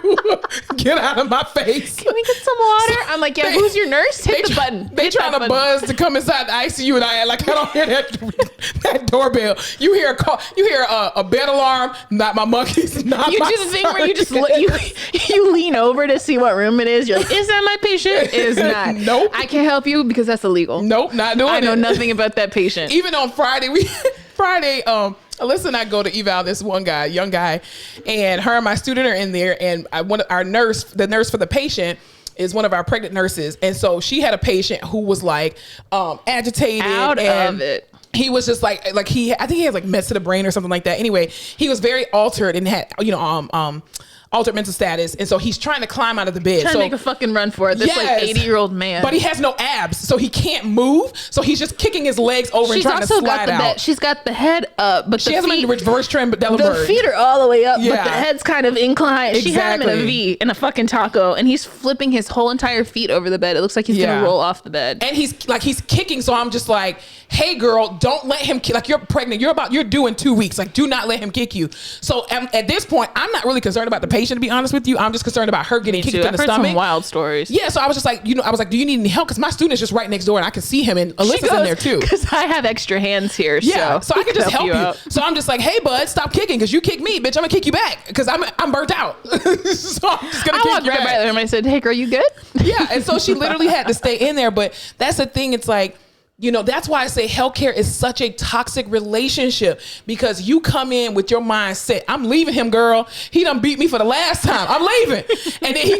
Get out of my face. Can we get some water? I'm like, yeah. Who's your nurse? Hit the button. They trying to buzz to come inside the ICU, and I don't hear that doorbell. You hear a call. You hear a bed alarm. Not my monkeys. Not you my do the thing where you just you lean over to see what room it is. You're like, is that my patient? It is not. Nope. I can't help you because that's illegal. Nope, not doing it. I know nothing about that patient. Even on Friday, Alyssa and I go to eval this one guy, young guy, and her and my student are in there, and the nurse for the patient is one of our pregnant nurses, and so she had a patient who was like agitated out of it. He was just like I think he had like meds to the brain or something like that. Anyway, he was very altered and had altered mental status, and so he's trying to climb out of the bed. Trying to make a fucking run for it. This like 80-year-old man. But he has no abs, so he can't move. So he's just kicking his legs over and trying to slide out. She's got the head up, but she has him in reverse trim, but the feet are all the way up, but the head's kind of inclined. Exactly. She had him in a V in a fucking taco, and he's flipping his whole entire feet over the bed. It looks like he's gonna roll off the bed. And he's kicking. So I'm just like, hey girl, don't let him kick. Like, you're pregnant. You're due in 2 weeks. Like, do not let him kick you. So at this point, I'm not really concerned about the patient, to be honest with you. I'm just concerned about her getting kicked in the stomach. I've heard some wild stories. Yeah, so I was just like, do you need any help? Because my student is just right next door and I can see him, and Alyssa's in there too. Because I have extra hands here. Yeah, so I can just help you. So I'm just like, hey bud, stop kicking because you kick me, bitch. I'm gonna kick you back because I'm burnt out. So I'm just gonna kick you walked right by there and I said, hey girl, you good? Yeah, and so she literally had to stay in there. But that's the thing. It's like, that's why I say healthcare is such a toxic relationship, because you come in with your mindset, I'm leaving him, girl. He done beat me for the last time. I'm leaving. And then he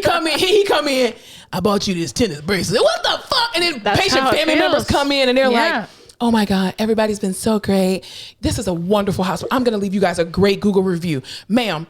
come in, I bought you this tennis bracelet. What the fuck? And then patient family members come in and they're like, oh my God, everybody's been so great. This is a wonderful hospital. I'm going to leave you guys a great Google review. Ma'am,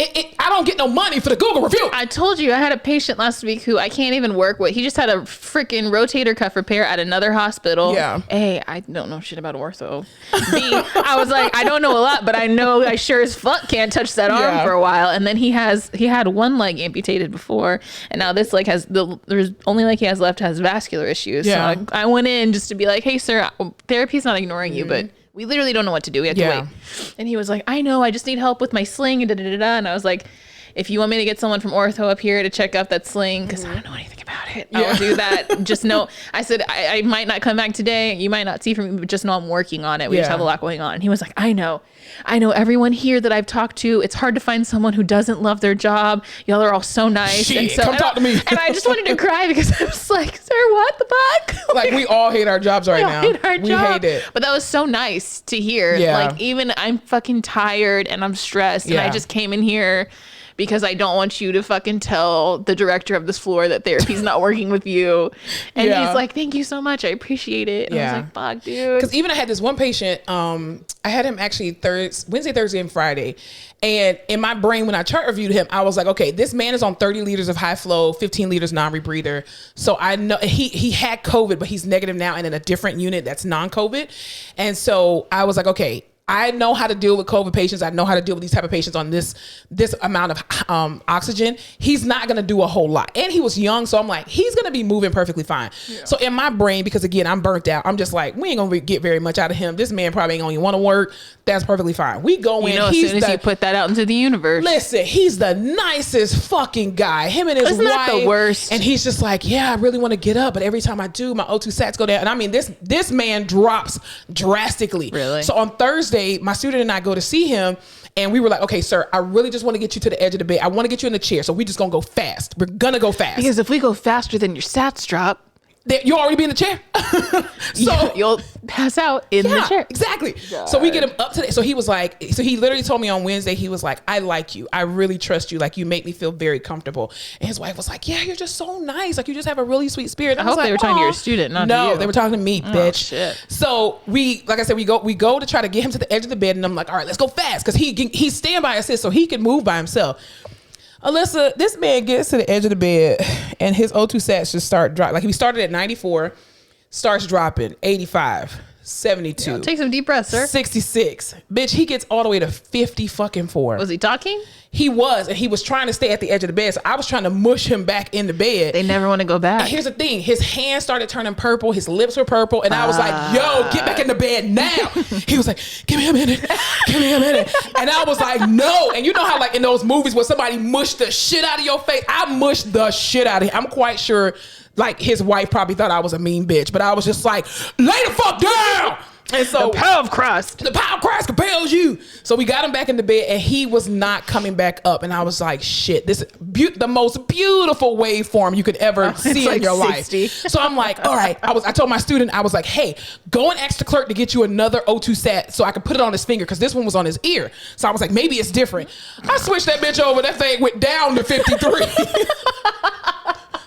I don't get no money for the Google review. I told you I had a patient last week who I can't even work with. He just had a freaking rotator cuff repair at another hospital. Yeah. A, I don't know shit about ortho. B, I was like, I don't know a lot, but I know I sure as fuck can't touch that arm for a while. And then he had one leg amputated before, and now this leg there's only leg he has left has vascular issues. Yeah. So I went in just to be like, hey sir, therapy's not ignoring you, but we literally don't know what to do. We have to wait. And he was like, I know, I just need help with my sling. And I was like, if you want me to get someone from ortho up here to check out that sling, because I don't know anything about it, I'll do that. Just know, I said, I might not come back today. You might not see from me, but just know I'm working on it. We just have a lot going on. And he was like, I know everyone here that I've talked to. It's hard to find someone who doesn't love their job. Y'all are all so nice. Shit, and so, come talk to me. And I just wanted to cry because I was like, sir, what the fuck? Like, we all hate our jobs right now. We hate it. But that was so nice to hear. Yeah. Like, even I'm fucking tired and I'm stressed and I just came in here because I don't want you to fucking tell the director of this floor that therapy's not working with you. And he's like, thank you so much. I appreciate it. And I was like, fuck, dude. Because even I had this one patient, I had him actually Wednesday, Thursday, and Friday. And in my brain, when I chart reviewed him, I was like, okay, this man is on 30 liters of high flow, 15 liters non-rebreather. So I know he had COVID, but he's negative now and in a different unit that's non-COVID. And so I was like, okay, I know how to deal with COVID patients. I know how to deal with these type of patients on this amount of oxygen. He's not going to do a whole lot. And he was young. So I'm like, he's going to be moving perfectly fine. Yeah. So in my brain, because again, I'm burnt out. I'm just like, we ain't going to get very much out of him. This man probably ain't going to want to work. That's perfectly fine. We go in. As soon as you put that out into the universe. Listen, he's the nicest fucking guy. Him and his wife. Not the worst. And he's just like, yeah, I really want to get up. But every time I do, my O2 sats go down. And I mean, this man drops drastically. Really? So on Thursday, my student and I go to see him. And we were like, okay, sir, I really just want to get you to the edge of the bed. I want to get you in the chair. So we just going to go fast. We're going to go fast. Because if we go faster than your sats drop. You'll already be in the chair. So you'll pass out in the chair. Exactly. God. So we get him up to so he was like, so he literally told me on Wednesday, he was like, I like you. I really trust you. Like, you make me feel very comfortable. And his wife was like, yeah, you're just so nice. Like, you just have a really sweet spirit. I hope they were talking to your student, not to you. No, they were talking to me, bitch. Shit. So like I said, we go to try to get him to the edge of the bed. And I'm like, all right, let's go fast. Cause he's staying by assist so he can move by himself. Alyssa, this man gets to the edge of the bed and his O2 sats just start dropping. Like, he started at 94, starts dropping 85, 72. Take some deep breaths, sir. 66. Bitch, he gets all the way to 50 fucking 4. Was he talking? He was, and he was trying to stay at the edge of the bed. So I was trying to mush him back in the bed. They never want to go back. And here's the thing. His hands started turning purple. His lips were purple. And I was like, yo, get back in the bed now. He was like, give me a minute. Give me a minute. And I was like, no. And you know how like in those movies where somebody mushed the shit out of your face? I mushed the shit out of him. I'm quite sure like his wife probably thought I was a mean bitch. But I was just like, lay the fuck down. And so the power of Christ. The power of Christ compels you. So we got him back in the bed and he was not coming back up. And I was like, shit, this is the most beautiful waveform you could ever see in your 60. Life. So I'm like, all right. I told my student, I was like, hey, go and ask the clerk to get you another O2 sat so I could put it on his finger because this one was on his ear. So I was like, maybe it's different. I switched that bitch over. That thing went down to 53.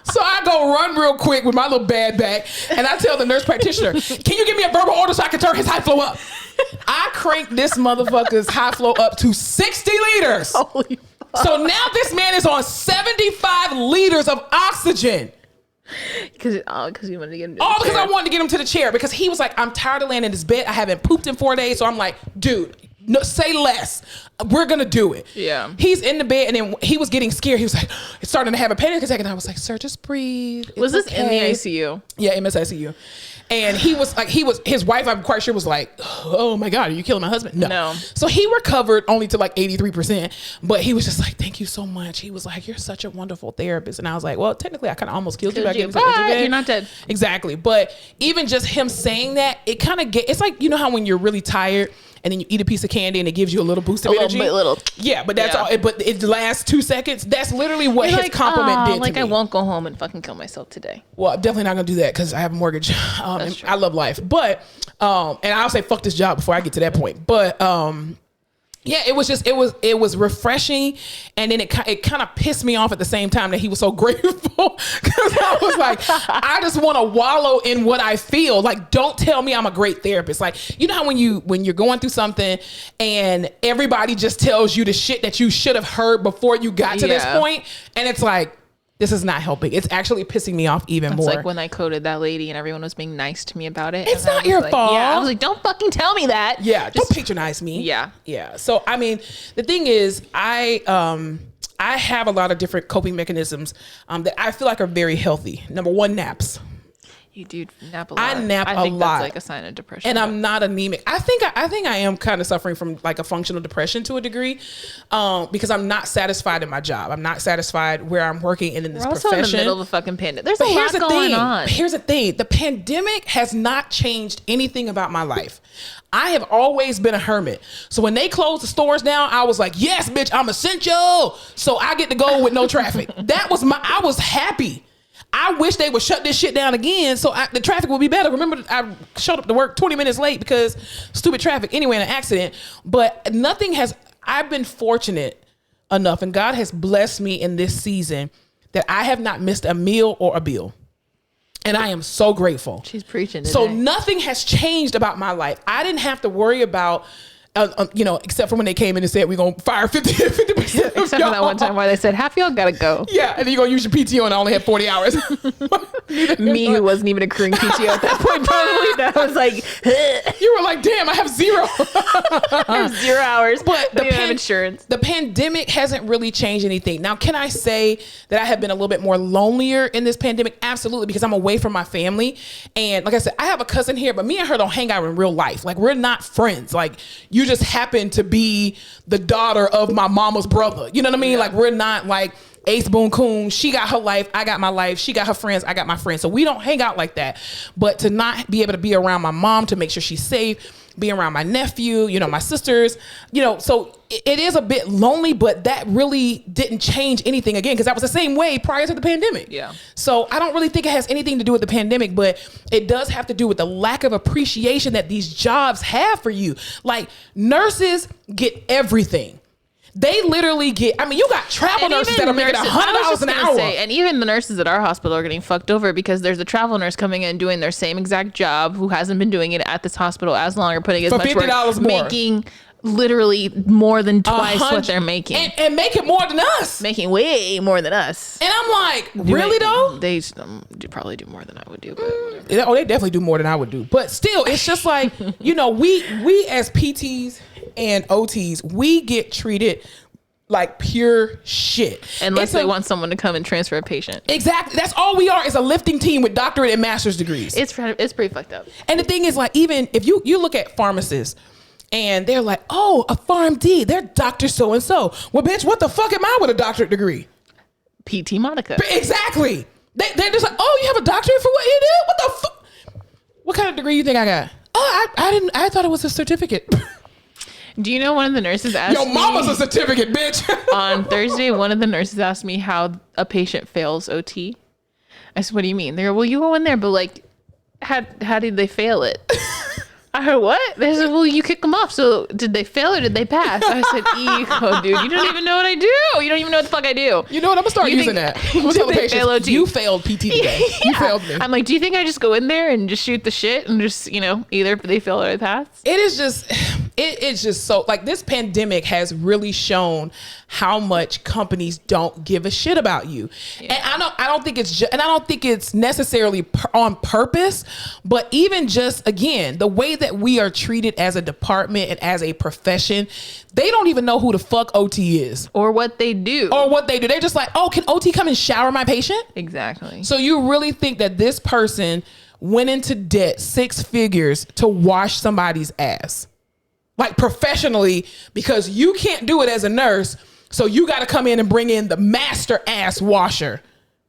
So I go run real quick with my little bad back and I tell the nurse practitioner, can you give me a verbal order so I can turn his high flow up? I cranked this motherfucker's high flow up to 60 liters. Holy fuck. So now this man is on 75 liters of oxygen. Because you wanted to get him to the chair. Because I wanted to get him to the chair because he was like, I'm tired of laying in this bed. I haven't pooped in 4 days. So I'm like, dude, no, say less. We're going to do it. Yeah. He's in the bed and then he was getting scared. He was like, it's starting to have a panic attack. And I was like, sir, just breathe. Was this in the ICU? Yeah, MSICU. And he was like, his wife, I'm quite sure was like, oh my God, are you killing my husband? No. So he recovered only to like 83%, but he was just like, thank you so much. He was like, you're such a wonderful therapist. And I was like, well, technically I kind of almost killed you by getting to the edge of the bed. You're not dead. Exactly. But even just him saying that, it kind of it's like, you know how when you're really tired and then you eat a piece of candy and it gives you a little boost of energy. Yeah, but that's all. But it lasts 2 seconds. That's literally what his compliment did to me. I won't go home and fucking kill myself today. Well, I'm definitely not gonna do that because I have a mortgage. And I love life, but and I'll say fuck this job before I get to that point. But yeah, it was refreshing, and then it kind of pissed me off at the same time that he was so grateful because I was like, I just want to wallow in what I feel. Like, don't tell me I'm a great therapist. Like, you know how when you're going through something and everybody just tells you the shit that you should have heard before you got to this point, and it's like, this is not helping. It's actually pissing me off even more. It's like when I coded that lady and everyone was being nice to me about it. It's not your fault. Yeah, I was like, don't fucking tell me that. Yeah, don't patronize me. Yeah. Yeah. So, I mean, the thing is, I have a lot of different coping mechanisms that I feel like are very healthy. Number one, naps. You do nap a lot. I nap a lot. I think that's like a sign of depression. And I'm not anemic. I think I am kind of suffering from like a functional depression to a degree, because I'm not satisfied in my job. I'm not satisfied where I'm working and in this profession. We're also in the middle of a fucking pandemic. There's a lot going on. Here's the thing. The pandemic has not changed anything about my life. I have always been a hermit. So when they closed the stores down, I was like, yes, bitch, I'm essential. So I get to go with no traffic. I was happy. I wish they would shut this shit down again so the traffic would be better. Remember, I showed up to work 20 minutes late because stupid traffic anyway in an accident. But I've been fortunate enough, and God has blessed me in this season that I have not missed a meal or a bill. And I am so grateful. She's preaching today. So nothing has changed about my life. I didn't have to worry about except for when they came in and said we're gonna fire 50%. Except for that one time where they said half y'all gotta go. Yeah, and then you're gonna use your PTO, and I only had 40 hours. Me, who wasn't even accruing PTO at that point, probably. That was like, you were like, damn, I have 0. I have 0 hours, but I have insurance. The pandemic hasn't really changed anything. Now, can I say that I have been a little bit more lonelier in this pandemic? Absolutely, because I'm away from my family, and like I said, I have a cousin here, but me and her don't hang out in real life. Like, we're not friends. Like, you just happen to be the daughter of my mama's brother. You know what I mean? Yeah. Like, we're not like Ace Boone Coon. She got her life, I got my life. She got her friends, I got my friends. So we don't hang out like that. But to not be able to be around my mom to make sure she's safe, be around my nephew, my sisters, so it is a bit lonely, but that really didn't change anything again, because that was the same way prior to the pandemic. Yeah. So I don't really think it has anything to do with the pandemic, but it does have to do with the lack of appreciation that these jobs have for you. Like, nurses get everything. They literally get, you got travel nurses that are making $100 an hour. And even the nurses at our hospital are getting fucked over because there's a travel nurse coming in doing their same exact job who hasn't been doing it at this hospital as long or putting as for much $50 work, more. Making literally more than twice what they're making. And making more than us. Making way more than us. And I'm like, really though? They probably do more than I would do. But they definitely do more than I would do. But still, it's just like, we as PTs and OTs, we get treated like pure shit. Unless they want someone to come and transfer a patient. Exactly. That's all we are, is a lifting team with doctorate and master's degrees. It's pretty fucked up. And the thing is, like, even if you look at pharmacists and they're like, oh, a PharmD, they're Dr. So-and-so. Well, bitch, what the fuck am I with a doctorate degree? PT Monica. Exactly. They're just like, oh, you have a doctorate for what you do? What the fuck? What kind of degree you think I got? Oh, I thought it was a certificate. Do you know one of the nurses asked me... Yo, mama's a certificate, bitch. On Thursday, one of the nurses asked me how a patient fails OT. I said, what do you mean? They go, well, you go in there, but like, how did they fail it? I heard, what? They said, well, you kick them off. So did they fail or did they pass? I said, ego, dude. You don't even know what I do. You don't even know what the fuck I do. You know what? I'm going to start using that. I'm going to tell the patient, you failed PT today. Yeah. You failed me. I'm like, do you think I just go in there and just shoot the shit and just, either they fail or they pass? It's just so, like, this pandemic has really shown how much companies don't give a shit about you. Yeah. And I don't think it's necessarily on purpose, but even just, again, the way that we are treated as a department and as a profession, they don't even know who the fuck OT is. Or what they do. They're just like, oh, can OT come and shower my patient? Exactly. So you really think that this person went into debt 6 figures to wash somebody's ass? Like, professionally, because you can't do it as a nurse, so you got to come in and bring in the master ass washer.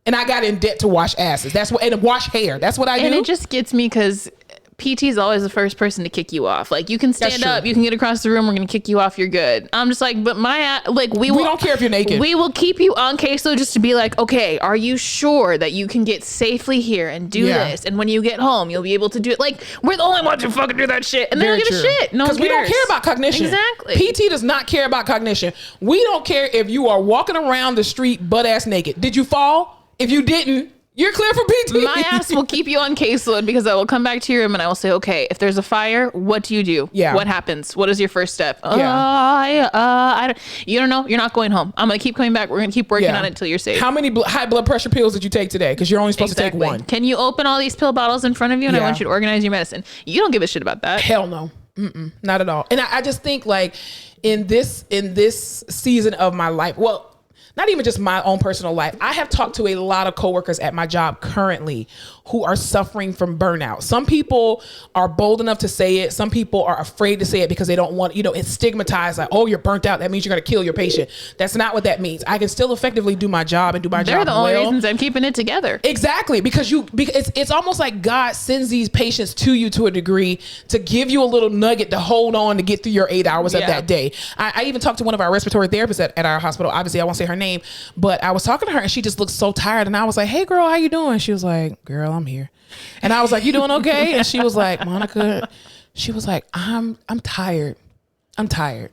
And I got in debt to wash asses. And wash hair. That's what I do. And it just gets me because PT is always the first person to kick you off. Like, you can stand up, you can get across the room, we're going to kick you off, you're good. I'm just like, but we don't care if you're naked. We will keep you on caseload just to be like, okay, are you sure that you can get safely here and do this? And when you get home, you'll be able to do it. Like, we're the only ones who fucking do that shit. And they don't give a shit. No one cares. Because we don't care about cognition. Exactly. PT does not care about cognition. We don't care if you are walking around the street butt ass naked. Did you fall? If you didn't, you're clear for PT. My ass will keep you on caseload because I will come back to your room and I will say, okay, if there's a fire, what do you do? Yeah. What happens? What is your first step? Yeah. You don't know. You're not going home. I'm going to keep coming back. We're going to keep working on it until you're safe. How many high blood pressure pills did you take today? Because you're only supposed to take one. Can you open all these pill bottles in front of you? And I want you to organize your medicine. You don't give a shit about that. Hell no. Not at all. And I just think, like, in this season of my life, well, not even just my own personal life, I have talked to a lot of coworkers at my job currently who are suffering from burnout. Some people are bold enough to say it. Some people are afraid to say it because they don't want, it's stigmatized, like, oh, you're burnt out. That means you're going to kill your patient. That's not what that means. I can still effectively do my job and do my job well. They're the only reasons I'm keeping it together. Exactly. Because it's almost like God sends these patients to you to a degree to give you a little nugget to hold on to get through your 8 hours of that day. I even talked to one of our respiratory therapists at our hospital. Obviously, I won't say her name, but I was talking to her and she just looked so tired. And I was like, hey, girl, how you doing? She was like, girl, I'm here. And I was like, you doing okay? And she was like, Monica, she was like, I'm tired. I'm tired.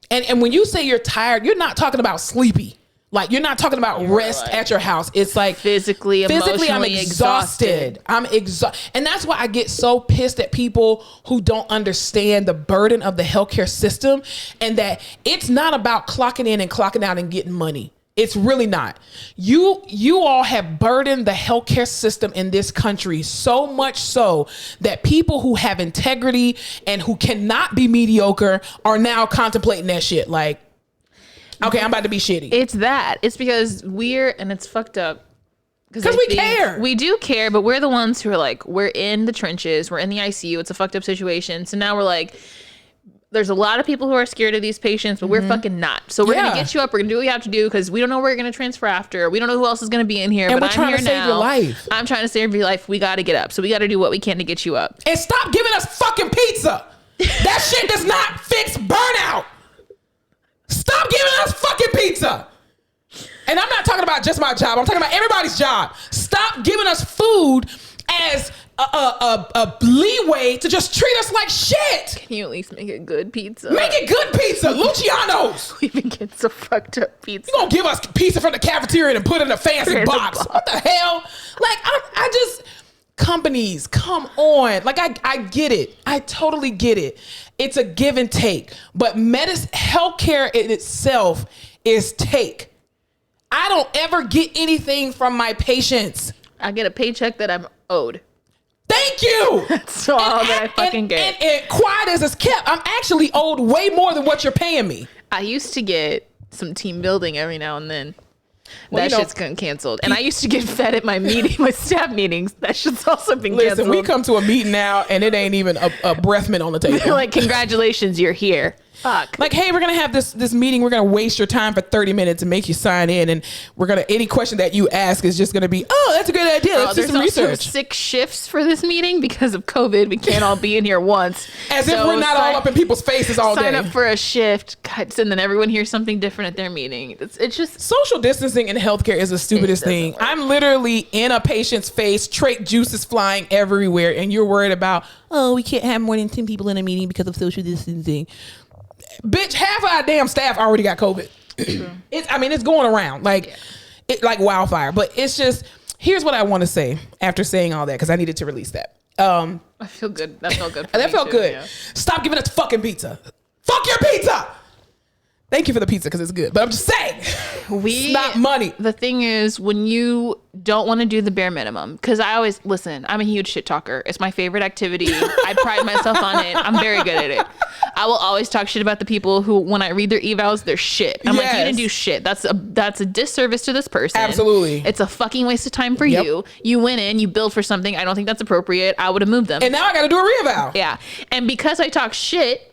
And when you say you're tired, you're not talking about sleepy. Like, you're not talking about rest at your house. It's like physically, emotionally I'm exhausted. I'm exhausted. And that's why I get so pissed at people who don't understand the burden of the healthcare system, and that it's not about clocking in and clocking out and getting money. It's really not. You all have burdened the healthcare system in this country so much so that people who have integrity and who cannot be mediocre are now contemplating that shit. Like, okay, I'm about to be shitty. It's that. It's because and it's fucked up. Because we care. We do care, but we're the ones who are like, we're in the trenches. We're in the ICU. It's a fucked up situation. So now we're like, there's a lot of people who are scared of these patients, but we're fucking not. So we're going to get you up. We're going to do what we have to do because we don't know where we're going to transfer after. We don't know who else is going to be in here. And but we're trying to save your life. I'm trying to save your life. We got to get up. So we got to do what we can to get you up. And stop giving us fucking pizza. That shit does not fix burnout. Stop giving us fucking pizza. And I'm not talking about just my job. I'm talking about everybody's job. Stop giving us food as a leeway to just treat us like shit. Can you at least make it good pizza? Make it good pizza. Luciano's. We've been getting so fucked up pizza. You gonna give us pizza from the cafeteria and put it in a fancy box. What the hell? Like, I just... Companies, come on. Like, I get it. I totally get it. It's a give and take. But healthcare in itself is take. I don't ever get anything from my patients. I get a paycheck that I'm owed. Thank you. That's all that I fucking get. And quiet as it's kept, I'm actually owed way more than what you're paying me. I used to get some team building every now and then. Well, that shit's gotten canceled. And I used to get fed at my staff meetings. That shit's also been canceled. Listen, we come to a meeting now and it ain't even a breath mint on the table. They're like, congratulations, you're here. Fuck. Like, hey, we're going to have this meeting. We're going to waste your time for 30 minutes and make you sign in. And any question that you ask is just going to be, oh, that's a good idea. Let's do some research. There's 6 shifts for this meeting because of COVID. We can't all be in here once. As if we're not all up in people's faces all day. Sign up for a shift. And then everyone hears something different at their meeting. It's just... Social distancing in healthcare is the stupidest thing. Work. I'm literally in a patient's face, trait juices flying everywhere. And you're worried about, oh, we can't have more than 10 people in a meeting because of social distancing. Bitch, half of our damn staff already got COVID. It's going around like wildfire. But it's just, here's what I want to say after saying all that, because I needed to release that. I feel good. That felt good. That felt good. Yeah. Stop giving us fucking pizza. Fuck your pizza. Thank you for the pizza because it's good. But I'm just saying, it's not money. The thing is, when you don't want to do the bare minimum, because I'm a huge shit talker. It's my favorite activity. I pride myself on it. I'm very good at it. I will always talk shit about the people who, when I read their evals, they're shit. I'm like, you didn't do shit. That's a disservice to this person. Absolutely. It's a fucking waste of time for you. You went in, you billed for something. I don't think that's appropriate. I would have moved them. And now I got to do a reeval. Yeah. And because I talk shit,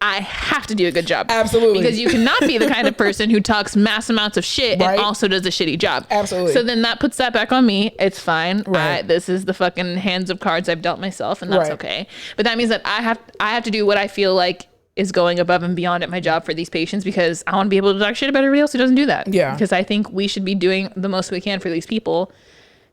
I have to do a good job. Absolutely. Because you cannot be the kind of person who talks mass amounts of shit and also does a shitty job. Absolutely. So then that puts that back on me. It's fine. Right. This is the fucking hands of cards I've dealt myself, and that's okay. But that means that I have to do what I feel like is going above and beyond at my job for these patients, because I want to be able to talk shit about everybody else who doesn't do that. Yeah. Because I think we should be doing the most we can for these people,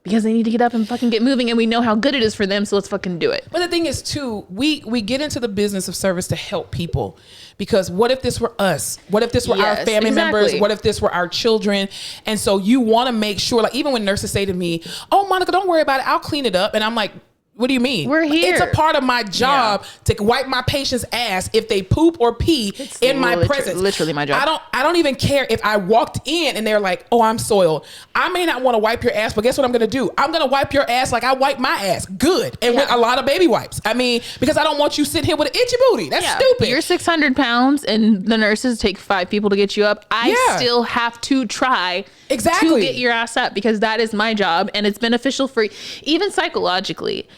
because they need to get up and fucking get moving, and we know how good it is for them, so let's fucking do it. But the thing is, too, we get into the business of service to help people, because what if this were us? What if this were our family members? What if this were our children? And so you want to make sure, like, even when nurses say to me, oh, Monica, don't worry about it, I'll clean it up. And I'm like, what do you mean? We're here. It's a part of my job to wipe my patient's ass if they poop or pee in my presence. Literally my job. I don't even care if I walked in and they're like, oh, I'm soiled. I may not want to wipe your ass, but guess what I'm going to do? I'm going to wipe your ass like I wipe my ass. Good. And with a lot of baby wipes. I mean, because I don't want you sitting here with an itchy booty. That's stupid. You're 600 pounds and the nurses take 5 people to get you up. I still have to try to get your ass up, because that is my job, and it's beneficial for even psychologically.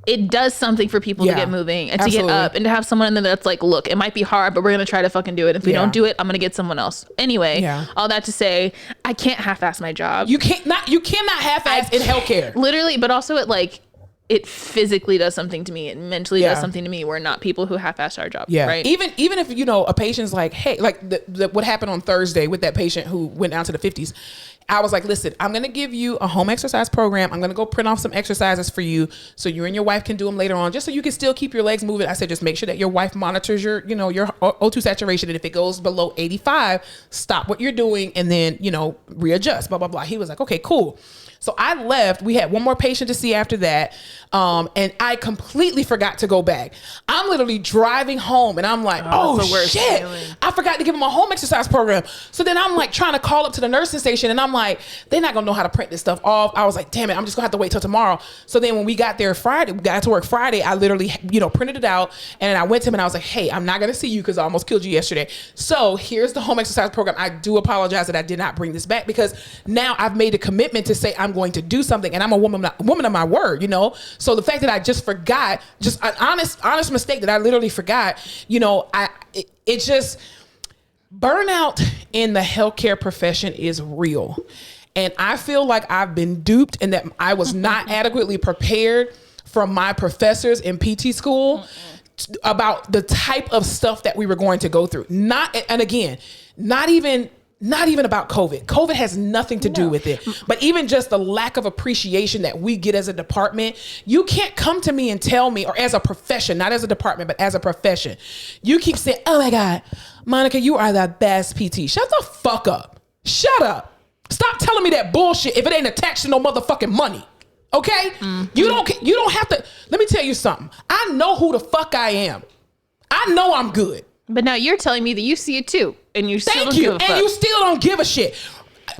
It does something for people to get moving and to get up, and to have someone in there that's like, look, it might be hard, but we're going to try to fucking do it. If we don't do it, I'm going to get someone else. Anyway, all that to say, I can't half-ass my job. You cannot half-ass in healthcare. Literally, but also at like it physically does something to me. It mentally does something to me. We're not people who half-ass our job. Yeah. Right. Even if, a patient's like, hey, like what happened on Thursday with that patient who went down to the 50s. I was like, listen, I'm going to give you a home exercise program. I'm going to go print off some exercises for you so you and your wife can do them later on, just so you can still keep your legs moving. I said, just make sure that your wife monitors your O2 saturation. And if it goes below 85, stop what you're doing and then, readjust, blah, blah, blah. He was like, okay, cool. So I left. We had one more patient to see after that. And I completely forgot to go back. I'm literally driving home and I'm like, oh shit, feeling. I forgot to give him a home exercise program. So then I'm like trying to call up to the nursing station and I'm like, they're not gonna know how to print this stuff off. I was like, damn it, I'm just gonna have to wait till tomorrow. So then when we got there Friday, we got to work Friday, I literally, printed it out and I went to him and I was like, hey, I'm not gonna see you because I almost killed you yesterday. So here's the home exercise program. I do apologize that I did not bring this back because now I've made a commitment to say I'm going to do something and I'm a woman of my word, So the fact that I just forgot, just an honest mistake that I literally forgot, it just, burnout in the healthcare profession is real. And I feel like I've been duped and that I was not adequately prepared from my professors in PT school about the type of stuff that we were going to go through. Not even about COVID. COVID has nothing to do with it. But even just the lack of appreciation that we get as a department, you can't come to me and tell me, or as a profession, not as a department, but as a profession, you keep saying, oh my God, Monica, you are the best PT. Shut the fuck up. Shut up. Stop telling me that bullshit if it ain't attached to no motherfucking money. Okay? Mm-hmm. You don't have to. Let me tell you something. I know who the fuck I am. I know I'm good. But now you're telling me that you see it too, and you still don't give a fuck. And you still don't give a shit.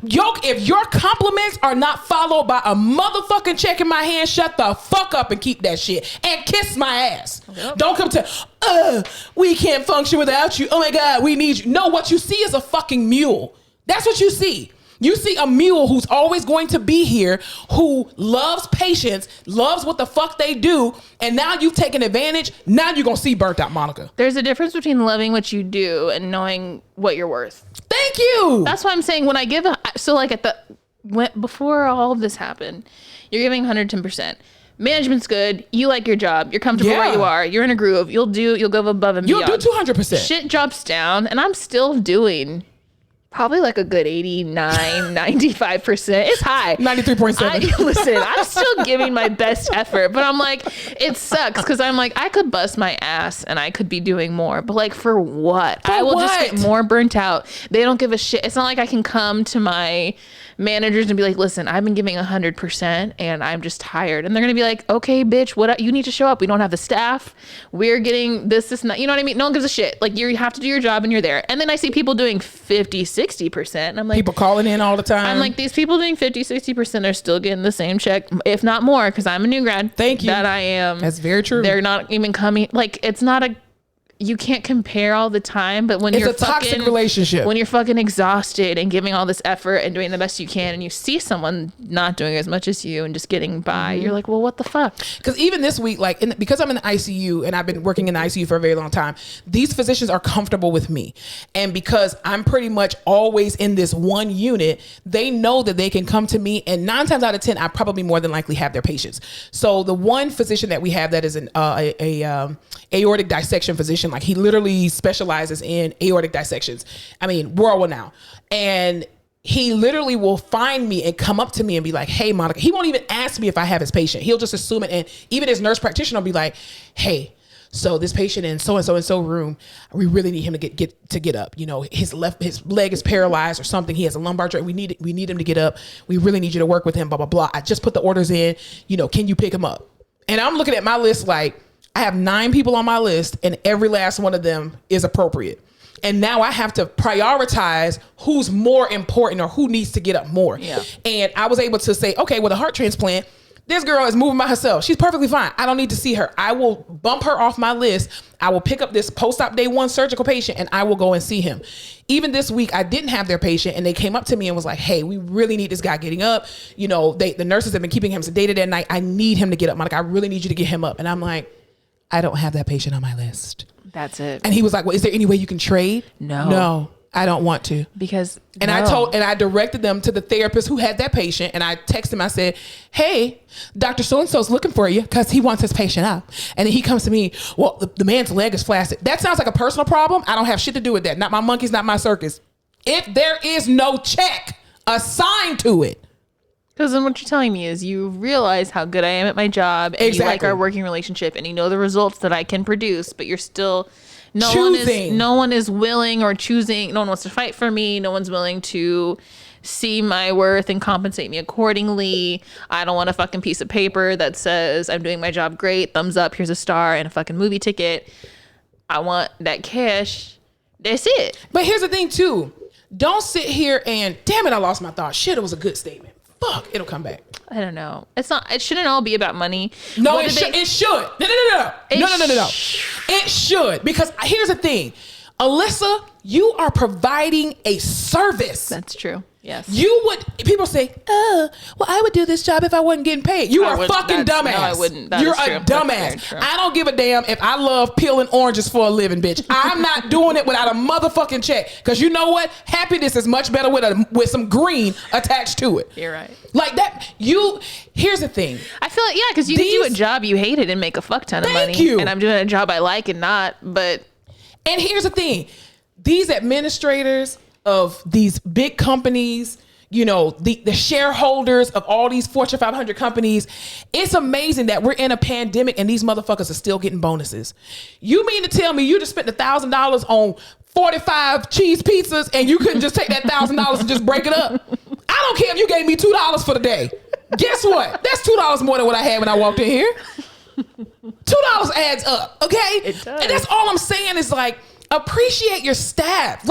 If your compliments are not followed by a motherfucking check in my hand, shut the fuck up and keep that shit and kiss my ass. Yep. Don't come to, we can't function without you. Oh my God, we need you. No, what you see is a fucking mule. That's what you see. You see a mule who's always going to be here, who loves patients, loves what the fuck they do, and now you've taken advantage. Now you're going to see burnt out Monica. There's a difference between loving what you do and knowing what you're worth. Thank you. That's why I'm saying when I give, before all of this happened, you're giving 110%. Management's good. You like your job. You're comfortable where you are. You're in a groove. You'll go above and beyond. You'll do 200%. Shit drops down and I'm still doing probably like a good 89, 95%. It's high. 93.7. Listen, I'm still giving my best effort, but I'm like, it sucks because I'm like, I could bust my ass and I could be doing more, but like for what? I will just get more burnt out. They don't give a shit. It's not like I can come to my managers and be like, listen, I've been giving 100% and I'm just tired. And they're going to be like, okay, bitch, what? You need to show up. We don't have the staff. We're getting this, and that. You know what I mean? No one gives a shit. Like you have to do your job and you're there. And then I see people doing 50, 60%. And I'm like, people calling in all the time. I'm like, these people doing 50, 60% are still getting the same check, if not more, because I'm a new grad. Thank you. That I am. That's very true. They're not even coming. Like, it's not you can't compare all the time, but when it's a toxic relationship, when you're fucking exhausted and giving all this effort and doing the best you can, and you see someone not doing as much as you and just getting by, you're like, well, what the fuck? Because even this week, because I'm in the ICU and I've been working in the ICU for a very long time, these physicians are comfortable with me, and because I'm pretty much always in this one unit, they know that they can come to me, and 9 times out of 10, I probably more than likely have their patients. So the one physician that we have that is an aortic dissection physician. Like he literally specializes in aortic dissections. I mean, world now. And he literally will find me and come up to me and be like, hey, Monica. He won't even ask me if I have his patient. He'll just assume it. And even his nurse practitioner will be like, hey, so this patient in so room, we really need him to get up. His leg is paralyzed or something. He has a lumbar joint. We need him to get up. We really need you to work with him, blah, blah, blah. I just put the orders in, can you pick him up? And I'm looking at my list like, I have 9 people on my list and every last one of them is appropriate. And now I have to prioritize who's more important or who needs to get up more. Yeah. And I was able to say, okay, with a heart transplant, this girl is moving by herself. She's perfectly fine. I don't need to see her. I will bump her off my list. I will pick up this post-op day 1 surgical patient and I will go and see him. Even this week, I didn't have their patient and they came up to me and was like, hey, we really need this guy getting up. The nurses have been keeping him sedated at night. I need him to get up. Monica, I really need you to get him up. And I'm like, I don't have that patient on my list. That's it. And he was like, well, is there any way you can trade? No. I don't want to. Because I directed them to the therapist who had that patient, and I texted him. I said, "Hey, Dr. So-and-so's looking for you because he wants his patient up." And then he comes to me, "Well, the man's leg is flaccid." That sounds like a personal problem. I don't have shit to do with that. Not my monkeys, not my circus. If there is no check assigned to it. Because then what you're telling me is you realize how good I am at my job, and you like our working relationship, and you know the results that I can produce, but you're still... No one is willing or choosing. No one wants to fight for me. No one's willing to see my worth and compensate me accordingly. I don't want a fucking piece of paper that says I'm doing my job great, thumbs up, here's a star, and a fucking movie ticket. I want that cash. That's it. But here's the thing too. Don't sit here and, damn it, I lost my thought. Shit, it was a good statement. Fuck, it'll come back. I don't know. It's not. It shouldn't all be about money. No, it should. No. It should, because here's the thing, Alyssa, you are providing a service. That's true. Yes. People say, "Oh, well, I would do this job if I wasn't getting paid." You are fucking dumbass. No, I wouldn't. You're a dumbass. I don't give a damn if I love peeling oranges for a living, bitch. I'm not doing it without a motherfucking check. Because you know what? Happiness is much better with some green attached to it. You're right. Like that. Here's the thing. I feel like, because you can do a job you hated and make a fuck ton of money. Thank you. And I'm doing a job I like and not, but. And here's the thing. These administrators of these big companies, the shareholders of all these Fortune 500 companies, it's amazing that we're in a pandemic and these motherfuckers are still getting bonuses. You mean to tell me you just spent $1,000 on 45 cheese pizzas and you couldn't just take that $1,000 and just break it up? I don't care if you gave me $2 for the day. Guess what? That's $2 more than what I had when I walked in here. $2 adds up, okay? It does. And that's all I'm saying is like, appreciate your staff.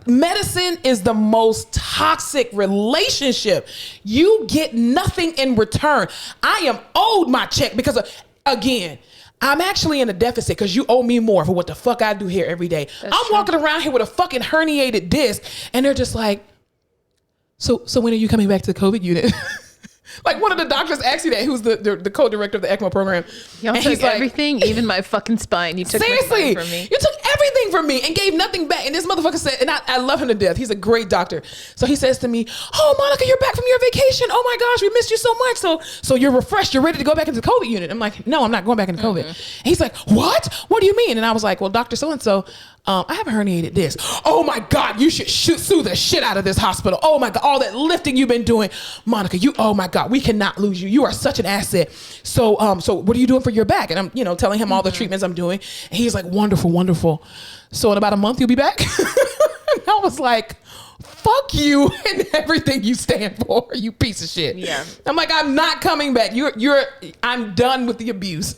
Medicine is the most toxic relationship. You get nothing in return. I am owed my check because again, I'm actually in a deficit because you owe me more for what the fuck I do here every day. I'm walking around here with a fucking herniated disc and they're just like, so when are you coming back to the COVID unit? Like one of the doctors asked you that, who's the co-director of the ECMO program. Y'all took everything, even my fucking spine. You took seriously, my spine from me. You took everything from me and gave nothing back. And this motherfucker said, and I love him to death. He's a great doctor. So he says to me, "Oh, Monica, you're back from your vacation. Oh my gosh, we missed you so much. So you're refreshed. You're ready to go back into the COVID unit." I'm like, "No, I'm not going back into COVID." And he's like, "What? What do you mean?" And I was like, "Well, Dr. So-and-so, I have a herniated disc." "Oh my God, you should sue the shit out of this hospital. Oh my God, all that lifting you've been doing. Monica, oh my God, we cannot lose you. You are such an asset. So what are you doing for your back?" And I'm, telling him all the treatments I'm doing. And he's like, "Wonderful, wonderful. So in about a month, you'll be back?" And I was like, "Fuck you and everything you stand for, you piece of shit." Yeah. I'm like, "I'm not coming back. I'm done with the abuse."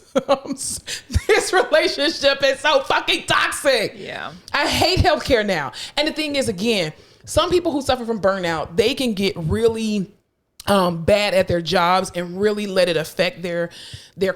This relationship is so fucking toxic. Yeah. I hate healthcare now. And the thing is, again, some people who suffer from burnout, they can get really bad at their jobs and really let it affect their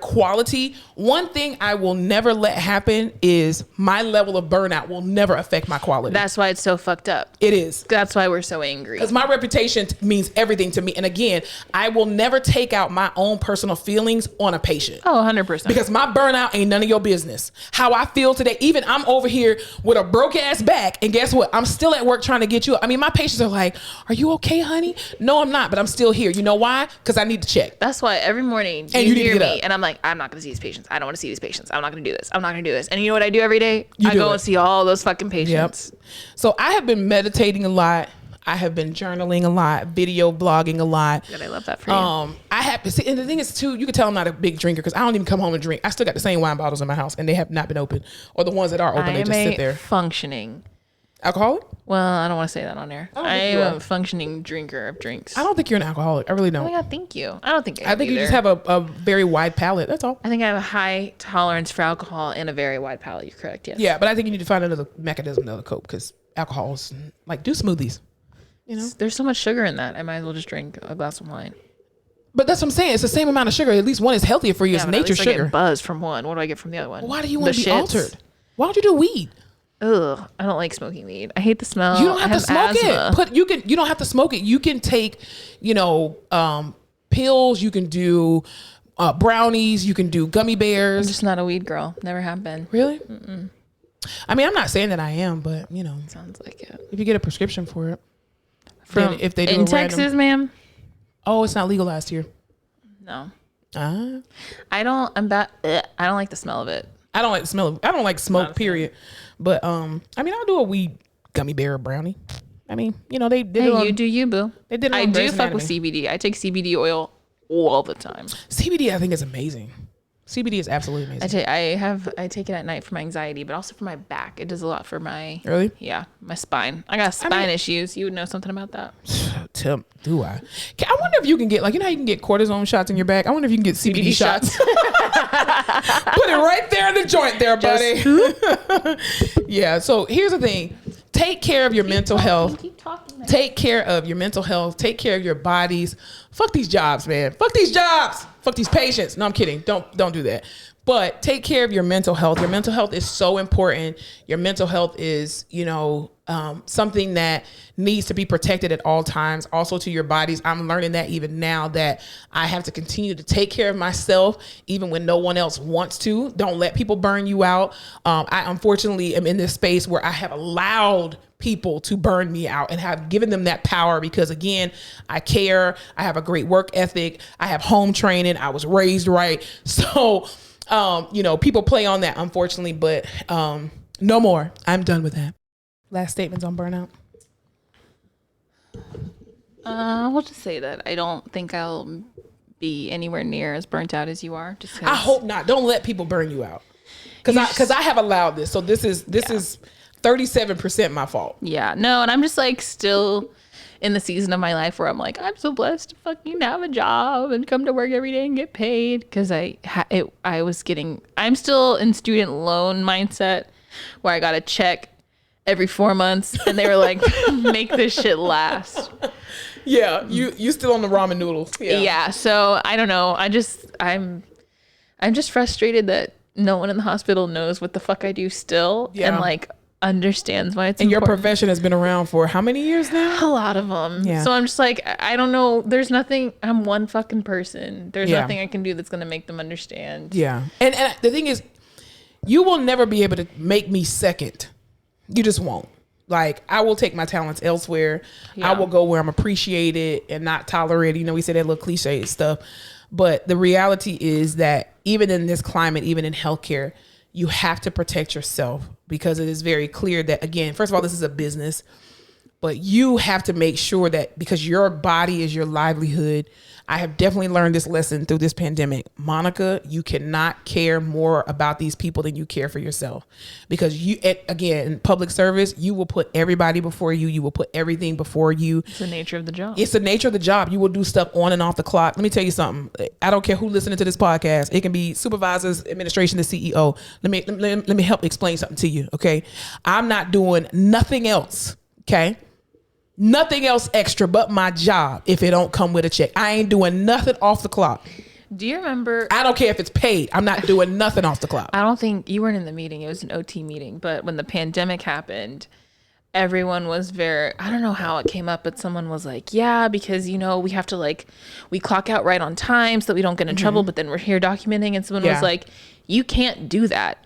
quality. One thing I will never let happen is my level of burnout will never affect my quality. That's why it's so fucked up. It is. That's why we're so angry. Because my reputation means everything to me. And again, I will never take out my own personal feelings on a patient. Oh, 100%. Because my burnout ain't none of your business. How I feel today, even I'm over here with a broke ass back, and guess what? I'm still at work trying to get you up. I mean, my patients are like, "Are you okay, honey?" No, I'm not, but I'm still here. You know why? Because I need to check. That's why every morning you hear me and I'm like, "I'm not going to see these patients. I don't want to see these patients. I'm not going to do this. I'm not going to do this." And you know what I do every day? I go and see all those fucking patients. Yep. So I have been meditating a lot. I have been journaling a lot, video blogging a lot. Good, I love that for you. I have to see, and the thing is too, you can tell I'm not a big drinker because I don't even come home and drink. I still got the same wine bottles in my house and they have not been opened, or the ones that are open, they just sit there. Functioning alcoholic? Well, I don't want to say that on air. I am a functioning drinker of drinks. I don't think you're an alcoholic. I really don't. Oh my God, thank you. I don't think I think you just have a very wide palate. That's all. I think I have a high tolerance for alcohol and a very wide palate. You're correct, yes. Yeah, but I think you need to find another mechanism to cope, because alcohol is like, do smoothies. There's so much sugar in that. I might as well just drink a glass of wine. But that's what I'm saying. It's the same amount of sugar. At least one is healthier for you. It's nature sugar. I get buzzed from one. What do I get from the other one? Why do you want to be altered? Why don't you do weed? Ugh, I don't like smoking weed. I hate the smell. You don't have to smoke it. You don't have to smoke it. You can take, pills. You can do brownies. You can do gummy bears. I'm just not a weed girl. Never have been. Really? Mm-mm. I mean, I'm not saying that I am, but you know, Sounds like it. if you get a prescription for it, From if they do in Texas, ma'am. Oh, it's not legalized here. No, I don't. I don't like the smell of it. I don't like the smell of. I don't like smoke. Period. But I mean, I'll do a weed gummy bear brownie. I mean, you know, they did it on, you do you, boo. They did it I on do Grey's fuck with Anatomy. CBD. I take CBD oil all the time. CBD, I think is amazing. CBD is absolutely amazing. I take it at night for my anxiety, but also for my back. It does a lot for my my spine. I got spine issues. You would know something about that. Tim, do I? I wonder if you can get, like, you know how you can get cortisone shots in your back? I wonder if you can get CBD shots. Put it right there in the joint there, buddy. Yeah, so here's the thing. Take care of your mental health. Take care of your mental health. Take care of your bodies. Fuck these jobs, man. Fuck these jobs. Fuck these patients. No, I'm kidding. Don't do that. But take care of your mental health. Your mental health is so important. Your mental health is, you know, something that needs to be protected at all times. Also to your bodies. I'm learning that even now that I have to continue to take care of myself, even when no one else wants to. Don't let people burn you out. I unfortunately am in this space where I have allowed people to burn me out and have given them that power because, again, I care. I have a great work ethic. I have home training. I was raised right. So, you know, people play on that, unfortunately, but no more. I'm done with that. Last statements on burnout. We'll just say that I don't think I'll be anywhere near as burnt out as you are. Just I hope not. Don't let people burn you out. Because I have allowed this. So this is 37% my fault. Yeah, no, and I'm just like still in the season of my life where I'm like, I'm so blessed to fucking have a job and come to work every day and get paid. Because I'm still in student loan mindset where I got to check every 4 months, and they were like, make this shit last. Yeah, you still on the ramen noodles. Yeah. So I don't know. I'm just frustrated that no one in the hospital knows what the fuck I do still, and like understands why it's and important. Your profession has been around for how many years now? A lot of them. Yeah. So I'm just like, I don't know. There's nothing. I'm one fucking person. There's nothing I can do that's gonna make them understand. Yeah. And the thing is, you will never be able to make me second. You just won't. Like, I will take my talents elsewhere. Yeah. I will go where I'm appreciated and not tolerated. You know, we say that little cliche stuff. But the reality is that even in this climate, even in healthcare, you have to protect yourself because it is very clear that, again, first of all, this is a business, but you have to make sure that because your body is your livelihood. I have definitely learned this lesson through this pandemic. Monica, you cannot care more about these people than you care for yourself, because again, in public service, you will put everybody before you. You will put everything before you. It's the nature of the job. It's the nature of the job. You will do stuff on and off the clock. Let me tell you something. I don't care who listening to this podcast. It can be supervisors, administration, the CEO. Let me help explain something to you. Okay. I'm not doing nothing else. Okay. Nothing else extra but my job if it don't come with a check. I ain't doing nothing off the clock. Do you remember? I don't care if it's paid. I'm not doing nothing off the clock. I don't think you weren't in the meeting. It was an OT meeting. But when the pandemic happened, everyone was I don't know how it came up, but someone was like, yeah, because, you know, we have to we clock out right on time so that we don't get in trouble. But then we're here documenting. And someone was like, you can't do that.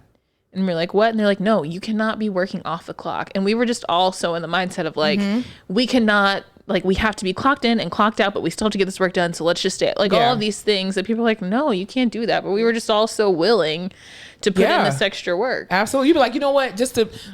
And we're like, what? And they're like, no, you cannot be working off the clock. And we were just all so in the mindset of we cannot, we have to be clocked in and clocked out, but we still have to get this work done. So let's just stay. All of these things that people are like, no, you can't do that. But we were just all so willing to put in this extra work. Absolutely. You'd be like, you know what?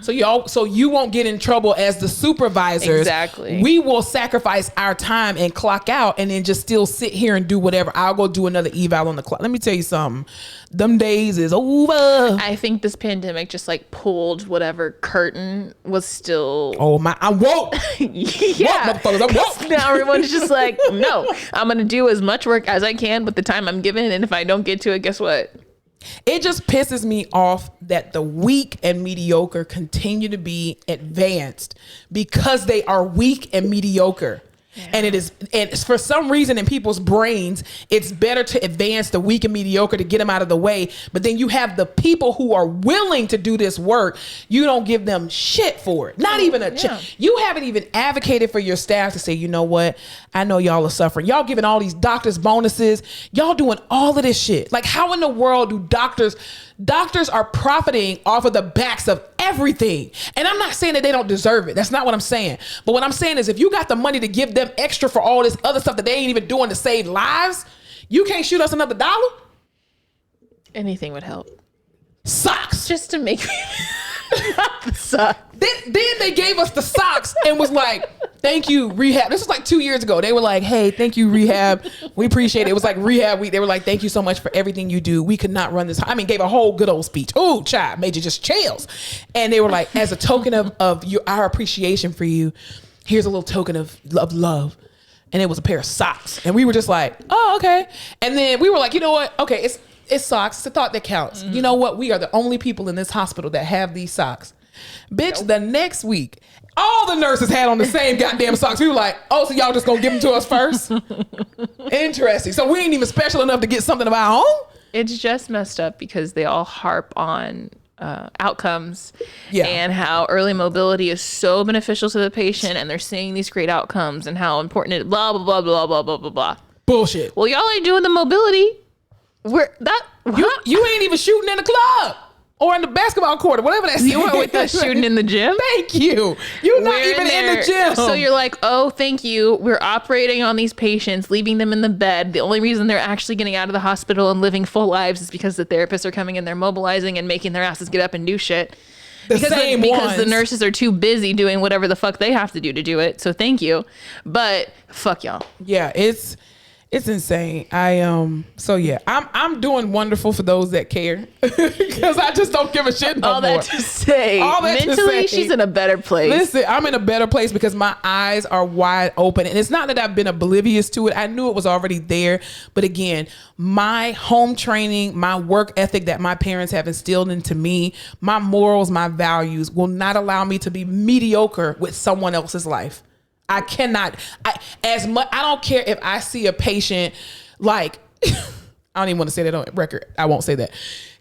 So you won't get in trouble as the supervisors. Exactly. We will sacrifice our time and clock out and then just still sit here and do whatever. I'll go do another eval on the clock. Let me tell you something. Them days is over. I think this pandemic just pulled whatever curtain was still. Oh my, I'm woke. Yeah. Woke, motherfuckers, I'm woke. Now everyone's just like, no, I'm going to do as much work as I can with the time I'm given. And if I don't get to it, guess what? It just pisses me off that the weak and mediocre continue to be advanced because they are weak and mediocre. Yeah. And for some reason in people's brains, it's better to advance the weak and mediocre to get them out of the way. But then you have the people who are willing to do this work. You don't give them shit for it. Not even a check. You haven't even advocated for your staff to say, you know what? I know y'all are suffering. Y'all giving all these doctors bonuses. Y'all doing all of this shit. Like, how in the world do doctors are profiting off of the backs of everything. And I'm not saying that they don't deserve it. That's not what I'm saying. But what I'm saying is if you got the money to give them extra for all this other stuff that they ain't even doing to save lives, you can't shoot us another $1? Anything would help. Socks. Just to make not the socks. Then they gave us the socks and was like, thank you, rehab. This was like 2 years ago. They were like, hey, thank you, rehab. We appreciate it. It was like rehab week. They were like, thank you so much for everything you do. We could not run this. I mean, gave a whole good old speech. Ooh, child, made you just chills. And they were like, as a token of our appreciation for you, here's a little token of love. And it was a pair of socks. And we were just like, oh, okay. And then we were like, you know what? Okay, it's socks. It's a thought that counts. You know what? We are the only people in this hospital that have these socks. Bitch, the next week, all the nurses had on the same goddamn socks. We were like, oh, so y'all just gonna give them to us first? Interesting. So we ain't even special enough to get something of our own? It's just messed up because they all harp on outcomes and how early mobility is so beneficial to the patient, and they're seeing these great outcomes and how important it blah, blah, blah, blah, blah, blah, blah, blah. Bullshit. Well, y'all ain't doing the mobility. You ain't even shooting in the club or in the basketball court or whatever that's. You went with us shooting in the gym? Thank you. You're not even in the gym. So you're like, oh, thank you. We're operating on these patients, leaving them in the bed. The only reason they're actually getting out of the hospital and living full lives is because the therapists are coming in, they're mobilizing and making their asses get up and do shit. Because the nurses are too busy doing whatever the fuck they have to do it. So thank you. But fuck y'all. Yeah, it's insane. I'm doing wonderful for those that care because I just don't give a shit no more. All that to say, mentally, she's in a better place. Listen, I'm in a better place because my eyes are wide open, and it's not that I've been oblivious to it. I knew it was already there, but again, my home training, my work ethic that my parents have instilled into me, my morals, my values will not allow me to be mediocre with someone else's life. I cannot, I don't care if I see a patient like, I don't even want to say that on record. I won't say that.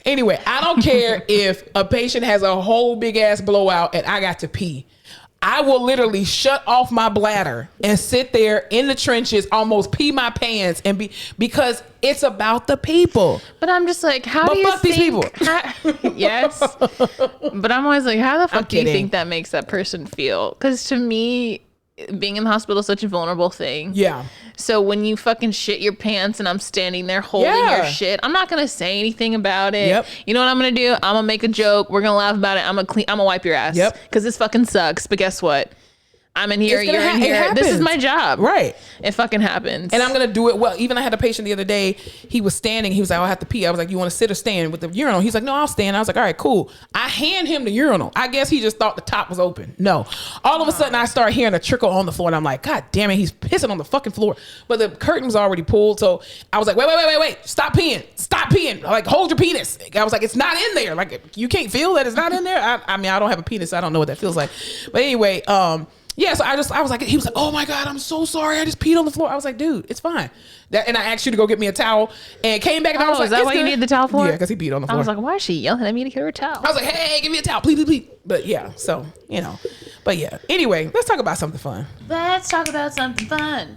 Anyway, I don't care if a patient has a whole big ass blowout and I got to pee. I will literally shut off my bladder and sit there in the trenches, almost pee my pants because it's about the people. But I'm just like, how do you fuck these people? Yes. But I'm always like, how the fuck do you think that makes that person feel? Because to me, being in the hospital is such a vulnerable thing. Yeah. So when you fucking shit your pants and I'm standing there holding your shit, I'm not gonna say anything about it. Yep. You know what I'm gonna do? I'm gonna make a joke. We're gonna laugh about it. I'm gonna wipe your ass. Yep. Because this fucking sucks. But guess what? I'm in here, you're in here. This is my job. Right. It fucking happens. And I'm going to do it well. Even I had a patient the other day. He was standing. He was like, oh, I have to pee. I was like, you want to sit or stand with the urinal? He's like, no, I'll stand. I was like, all right, cool. I hand him the urinal. I guess he just thought the top was open. No. All of a sudden, I start hearing a trickle on the floor. And I'm like, God damn it. He's pissing on the fucking floor. But the curtain was already pulled. So I was like, wait. Stop peeing. Stop peeing. Like, hold your penis. I was like, it's not in there. Like, you can't feel that it's not in there. I mean, I don't have a penis. So I don't know what that feels like. But anyway, yeah, so I was like, he was like, oh my God, I'm so sorry. I just peed on the floor. I was like, dude, it's fine. And I asked you to go get me a towel and came back and I was like, is that what you need the towel for? Yeah, because he peed on the floor. I was like, why is she yelling at me to get her a towel? I was like, hey, give me a towel, please. But yeah, so, but yeah. Anyway, let's talk about something fun. Yeah, let's talk about something fun.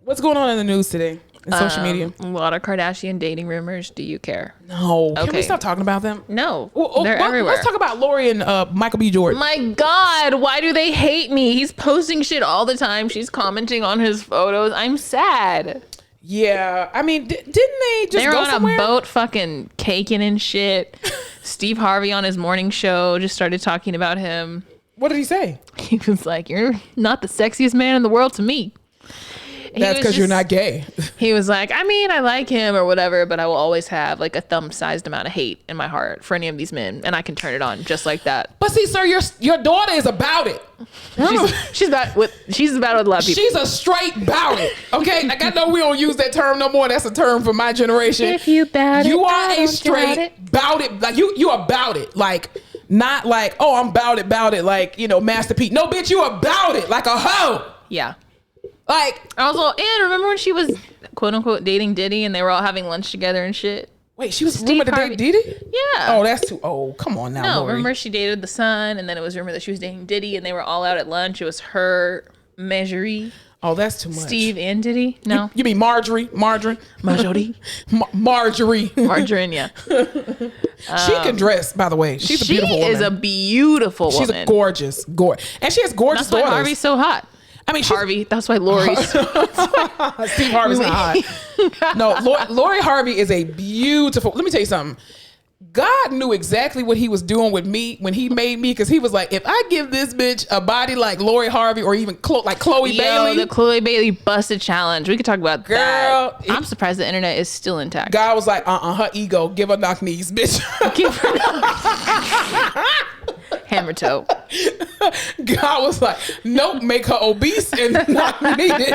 What's going on in the news today? In social media. A lot of Kardashian dating rumors. Do you care? No. Okay. Can we stop talking about them? No. They're everywhere. Let's talk about Lori and Michael B. Jordan. My God, why do they hate me? He's posting shit all the time. She's commenting on his photos. I'm sad. Yeah. I mean, didn't they just go somewhere? They were on a boat fucking caking and shit. Steve Harvey on his morning show just started talking about him. What did he say? He was like, you're not the sexiest man in the world to me. That's because you're not gay. He was like, I mean, I like him or whatever, but I will always have like a thumb-sized amount of hate in my heart for any of these men, and I can turn it on just like that. But see, sir, your daughter is about it. She's about it with a lot of people. She's a straight bout it. Okay, like I know we don't use that term no more. That's a term for my generation. If you bout it, you are a straight bout it. Like you about it. Like not like, oh, I'm bout it. Like Master P. No, bitch, you about it. Like a hoe. Yeah. Like also, and remember when she was quote unquote dating Diddy and they were all having lunch together and shit? Wait, she was rumored to date Diddy? Yeah. Oh, that's too old. Come on now, No, Lori. remember she dated the son and then it was rumored that she was dating Diddy and they were all out at lunch. It was her menagerie. Oh, that's too much. Steve and Diddy? No. You mean Marjorie? Margarine? Marjorie? Marjorie. Margarine, yeah. She can dress, by the way. She's a beautiful woman. She is a beautiful woman. She's a gorgeous. And she has gorgeous daughters. That's why daughters. Harvey's so hot. I mean, Harvey. That's why Lori's. Steve Harvey's not hot. No, Lori Harvey is a beautiful. Let me tell you something. God knew exactly what he was doing with me when he made me, because he was like, if I give this bitch a body like Lori Harvey or even like Chloe Bailey. The Chloe Bailey busted challenge. We could talk about girl, that. I'm surprised the internet is still intact. God was like, her ego, give her knock knees, bitch. Give her hammer toe. God was like, nope, make her obese and not needed.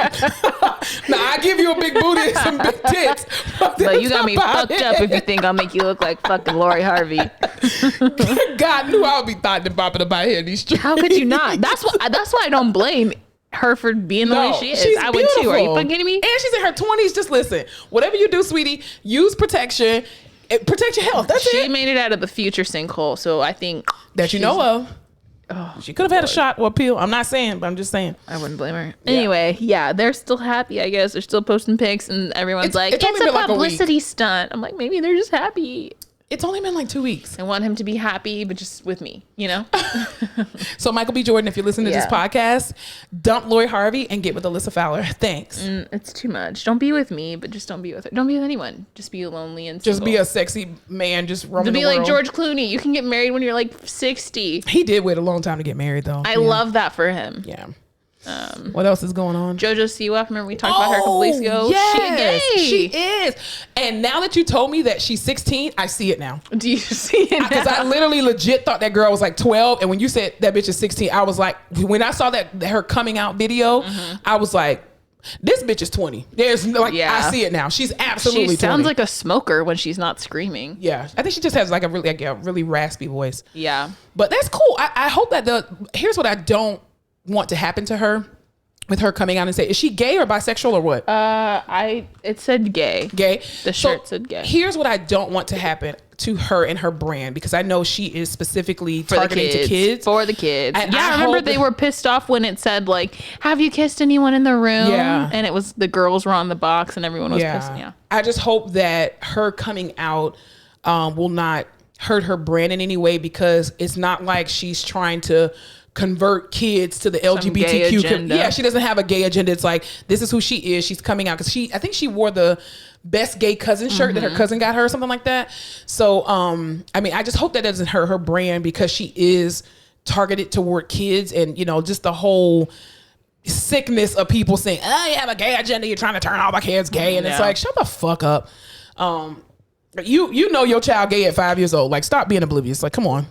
Now I give you a big booty and some big tits. But you got me fucked up if you think I'll make you look like fucking Lori Harvey. God knew I would be thought and bopping about here in these streets. How could you not? That's why I don't blame her for being the way she is. She's I beautiful. would too. Are you fucking kidding me? And she's in her 20s. Just listen. Whatever you do, sweetie, use protection. Protect your health. That's it. She made it out of the future sinkhole, so I think that you know of. Oh, she could have had a shot or a pill. I'm not saying, but I'm just saying. I wouldn't blame her. Anyway, yeah, they're still happy, I guess. They're still posting pics, and everyone's like, it's a publicity stunt. I'm like, maybe they're just happy. It's only been like 2 weeks. I want him to be happy, but just with me, you know? So Michael B. Jordan, if you're listening to this podcast, dump Lori Harvey and get with Alyssa Fowler. Thanks. It's too much. Don't be with me, but just don't be with her. Don't be with anyone. Just be lonely and single. Just be a sexy man just roaming the world. To be like George Clooney. You can get married when you're like 60. He did wait a long time to get married, though. I love that for him. Yeah. What else is going on? JoJo Siwa, remember we talked about her a couple weeks ago? Yes, she is. And now that you told me that she's 16, I see it now. Do you see it now? Because I literally legit thought that girl was like 12. And when you said that bitch is 16, I was like, when I saw that her coming out video, I was like, this bitch is 20. There's like, I see it now. She's absolutely 20. She sounds like a smoker when she's not screaming. Yeah. I think she just has like a really raspy voice. Yeah. But that's cool. I hope that here's what I don't want to happen to her with her coming out and say, is she gay or bisexual or what? It said gay. Gay. The shirt said gay. Here's what I don't want to happen to her and her brand, because I know she is specifically targeting to kids. For the kids. And I remember they were pissed off when it said like, have you kissed anyone in the room? Yeah. And it was the girls were on the box and everyone was pissed. Yeah. I just hope that her coming out will not hurt her brand in any way, because it's not like she's trying to convert kids to the LGBTQ. Yeah, she doesn't have a gay agenda. It's like, this is who she is. She's coming out, because I think she wore the best gay cousin shirt that her cousin got her or something like that. So, I mean, I just hope that doesn't hurt her brand, because she is targeted toward kids, and, you know, just the whole sickness of people saying, oh, you have a gay agenda. You're trying to turn all my kids gay. And it's like, shut the fuck up. You know your child gay at 5 years old. Like, stop being oblivious. Like, come on.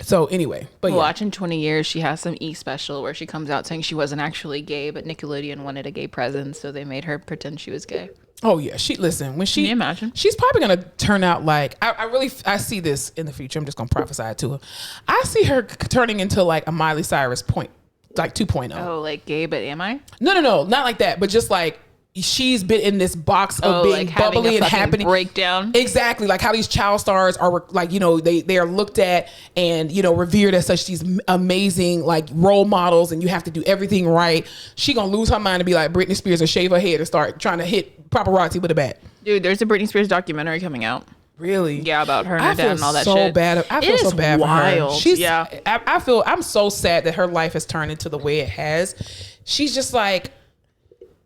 So anyway, but watch in 20 years, she has some special where she comes out saying she wasn't actually gay, but Nickelodeon wanted a gay presence, so they made her pretend she was gay. Oh yeah, when she can you imagine? She's probably gonna turn out like I see this in the future. I'm just gonna prophesy it to her. I see her turning into like a Miley Cyrus 2.0. Oh, like gay, but am I? No, not like that, but just like, she's been in this box of being like bubbly and happening. Breakdown. Exactly. Like how these child stars are like, you know, they are looked at and, you know, revered as such these amazing like role models, and you have to do everything right. She gonna lose her mind and be like Britney Spears and shave her head and start trying to hit paparazzi with a bat. Dude, there's a Britney Spears documentary coming out. Really? Yeah, about her and her dad and all that shit. I feel so bad for her. She's I'm so sad that her life has turned into the way it has. She's just like,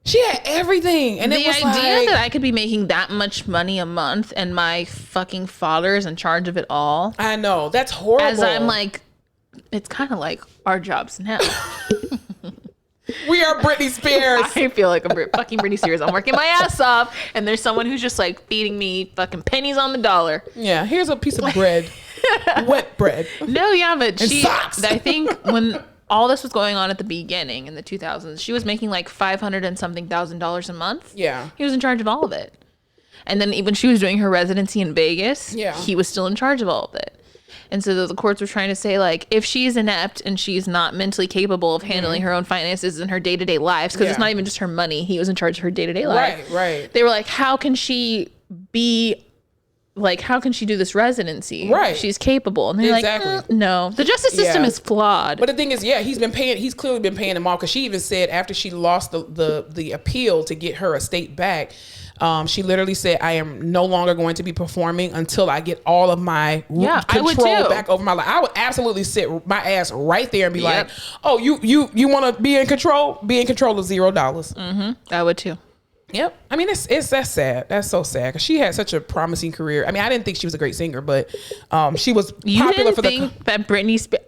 she had everything. And the idea that I could be making that much money a month and my fucking father is in charge of it all. I know. That's horrible. As I'm like, it's kind of like our jobs now. We are Britney Spears. I feel like I'm fucking Britney Spears. I'm working my ass off, and there's someone who's just like feeding me fucking pennies on the dollar. Yeah, here's a piece of bread. Wet bread. No, yeah, but socks. I think when all this was going on at the beginning in the 2000s, she was making like $500 and something thousand a month. Yeah. He was in charge of all of it. And then when she was doing her residency in Vegas, he was still in charge of all of it. And so the courts were trying to say, like, if she's inept and she's not mentally capable of handling her own finances in her day-to-day lives, because it's not even just her money, he was in charge of her day-to-day life. Right. They were like, how can she be like, how can she do this residency? Right. She's capable. And they're like, no. The justice system is flawed. But the thing is, he's clearly been paying them off, because she even said after she lost the appeal to get her estate back, she literally said, I am no longer going to be performing until I get all of my control back over my life. I would absolutely sit my ass right there and be like, oh, you want to be in control? Be in control of $0. Mm-hmm. I would too. Yep. I mean, that's sad. That's so sad, because she had such a promising career. I mean, I didn't think she was a great singer, but she was popular for that Britney Spears.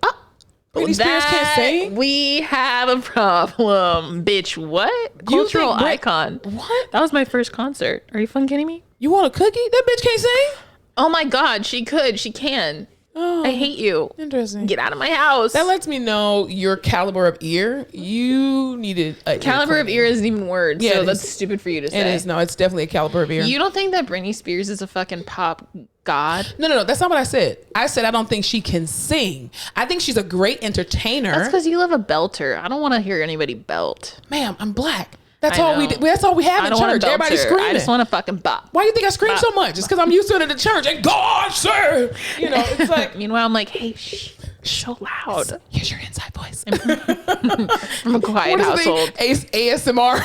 Britney Spears can't sing? We have a problem, bitch. What? Cultural icon. What? That was my first concert. Are you fucking kidding me? You want a cookie? That bitch can't sing? Oh my God, she could. She can. Oh, I hate you. Interesting. Get out of my house. That lets me know your caliber of ear. You needed a caliber of ear isn't even words. Yeah, so that's stupid for you to say. It is. No, it's definitely a caliber of ear. You don't think that Britney Spears is a fucking pop god? No. That's not what I said. I said I don't think she can sing. I think she's a great entertainer. That's because you love a belter. I don't want to hear anybody belt. Ma'am, I'm black. That's all we do. That's all we have in church. Everybody's screaming. I just want to fucking bop. Why do you think I scream so much? It's because I'm used to it in the church. And God, sir, it's like. Meanwhile, I'm like, hey, shh, so loud. Here's your inside voice. I'm a quiet household. ASMR.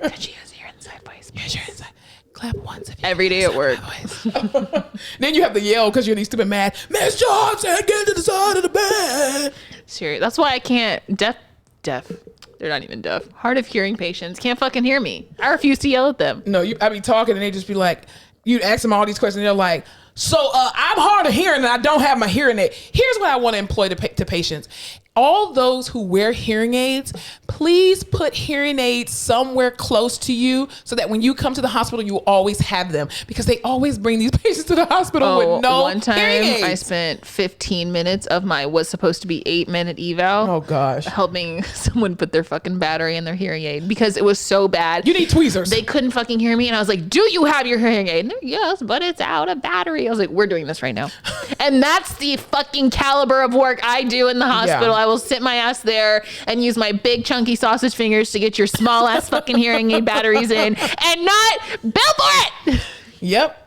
Could you use your inside voice? Here's your inside. Clap once. Every day at work. Then you have to yell because you're these stupid mad. Miss Johnson, get to the side of the bed. Serious. That's why I can't. Deaf. They're not even deaf. Hard of hearing patients can't fucking hear me. I refuse to yell at them. No, I be talking and they just be like, you ask them all these questions. And they're like, so I'm hard of hearing and I don't have my hearing aid. Here's what I want to employ to patients. All those who wear hearing aids, please put hearing aids somewhere close to you so that when you come to the hospital, you always have them, because they always bring these patients to the hospital with no one time hearing aids. I spent 15 minutes of my was supposed to be 8-minute eval. Oh gosh. Helping someone put their fucking battery in their hearing aid because it was so bad. You need tweezers. They couldn't fucking hear me. And I was like, do you have your hearing aid? And they're, yes, but it's out of battery. I was like, we're doing this right now. And that's the fucking caliber of work I do in the hospital. I will sit my ass there and use my big chunky sausage fingers to get your small ass fucking hearing aid batteries in and not bill for it. Yep.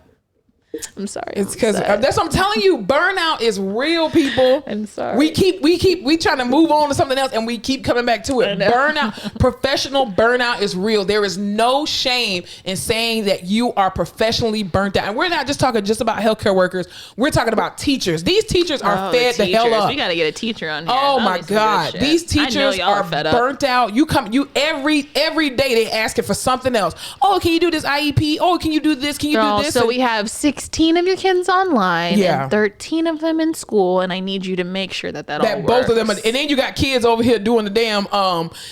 I'm sorry. It's because that's what I'm telling you. Burnout is real, people. I'm sorry. We trying to move on to something else and we keep coming back to it. Burnout, professional burnout is real. There is no shame in saying that you are professionally burnt out. And we're not just talking about healthcare workers. We're talking about teachers. These teachers are fed the hell up. We got to get a teacher on here. Oh my God. These teachers are burnt out. You every day they asking for something else. Oh, can you do this IEP? Oh, can you do this? Can you do this? So we have 16 of your kids online and 13 of them in school, and I need you to make sure that all works. Both of them, and then you got kids over here doing the damn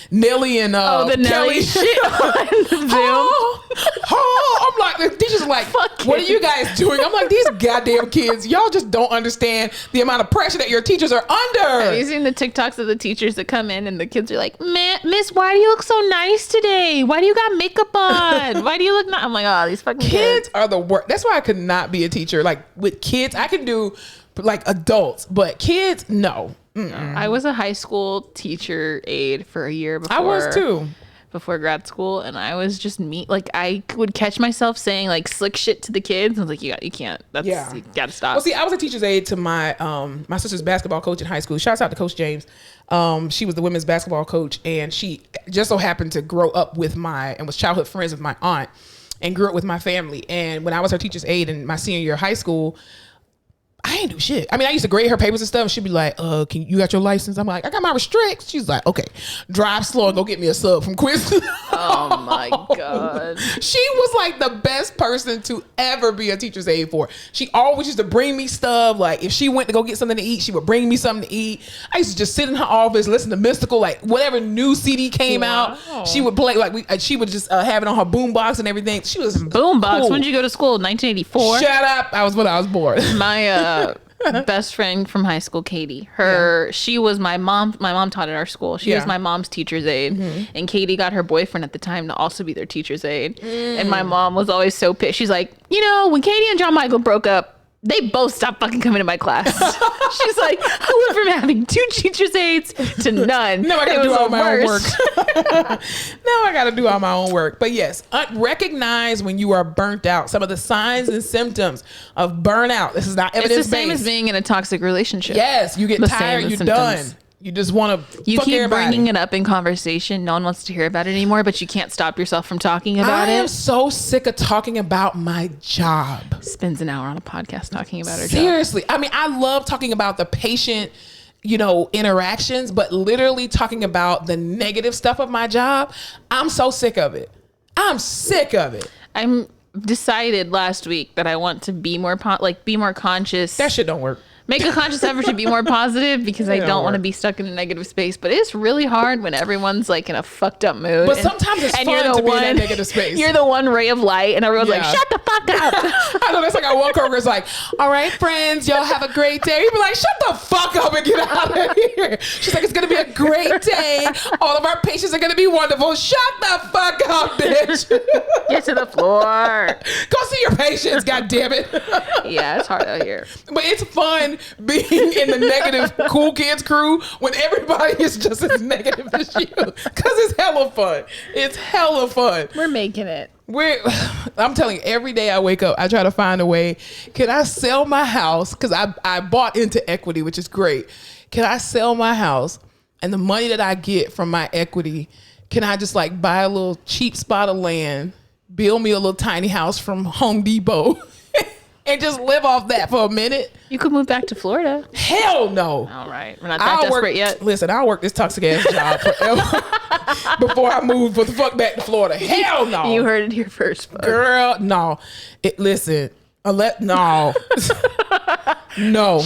Nelly and the Nelly shit on Zoom. I'm like, the teachers are like, what are you guys doing? I'm like, these goddamn kids, y'all just don't understand the amount of pressure that your teachers are under. Have you seen the TikToks of the teachers that come in and the kids are like, Miss, why do you look so nice today? Why do you got makeup on? Why do you look nice? I'm like, oh, these fucking kids are the worst. That's why I could not be a teacher. Like with kids, I can do like adults, but kids, no. I was a high school teacher aide for a year before. I was too. Before grad school, and I was just like I would catch myself saying like slick shit to the kids. I was like, you can't. You gotta stop. Well, see, I was a teacher's aide to my my sister's basketball coach in high school. Shouts out to Coach James. She was the women's basketball coach, and she just so happened to grow up with and was childhood friends with my aunt, and grew up with my family. And when I was her teacher's aide in my senior year of high school, I ain't do shit. I mean, I used to grade her papers and stuff. And she'd be like, you got your license? I'm like, I got my restricts. She's like, okay, drive slow and go get me a sub from Quiznos. Oh my God. She was like the best person to ever be a teacher's aide for. She always used to bring me stuff. Like if she went to go get something to eat, she would bring me something to eat. I used to just sit in her office, listen to Mystical, like whatever new CD came out, she would play, she would just have it on her boombox and everything. She was boombox. Cool. When did you go to school? 1984? Shut up. I was born. My best friend from high school, Katie, she was my mom taught at our school. She was my mom's teacher's aide. And Katie got her boyfriend at the time to also be their teacher's aide. And my mom was always so pissed. She's like, when Katie and John Michael broke up, They both stopped fucking coming to my class. She's like, I went from having 2 teachers' aides to none. Now I gotta do all my own work. Now I gotta do all my own work. But yes, recognize when you are burnt out. Some of the signs and symptoms of burnout. This is not evidence-based. It's the same as being in a toxic relationship. Yes, you get tired, you're done. You just want to You keep bringing it up in conversation. No one wants to hear about it anymore, but you can't stop yourself from talking about it. I am so sick of talking about my job. Spends an hour on a podcast talking about her job. Seriously. I mean, I love talking about the patient, interactions, but literally talking about the negative stuff of my job, I'm so sick of it. I'm sick of it. I'm decided last week that I want to be more be more conscious. That shit don't work. Make a conscious effort to be more positive because I don't want to be stuck in a negative space. But it's really hard when everyone's like in a fucked up mood. But sometimes it's fun to be in that negative space. You're the one ray of light and everyone's like, shut the fuck up. I know, that's like our one coworker's like, all right, friends, y'all have a great day. You'd be like, shut the fuck up and get out of here. She's like, it's going to be a great day. All of our patients are going to be wonderful. Shut the fuck up, bitch. Get to the floor. Go see your patients, God damn it. Yeah, it's hard out here. But it's fun being in the negative cool kids crew when everybody is just as negative as you, because it's hella fun. It's hella fun. We're making it. I'm telling you, every day I wake up, I try to find a way. Can I sell my house? Because I bought into equity, which is great. Can I sell my house and the money that I get from my equity, can I just like buy a little cheap spot of land, build me a little tiny house from Home Depot and just live off that for a minute? You could move back to Florida. Hell no. All right. We're not that desperate yet. Listen, I'll work this toxic ass job forever before I move for the fuck back to Florida. Hell no. You heard it here first, folks. Girl, no. No. No.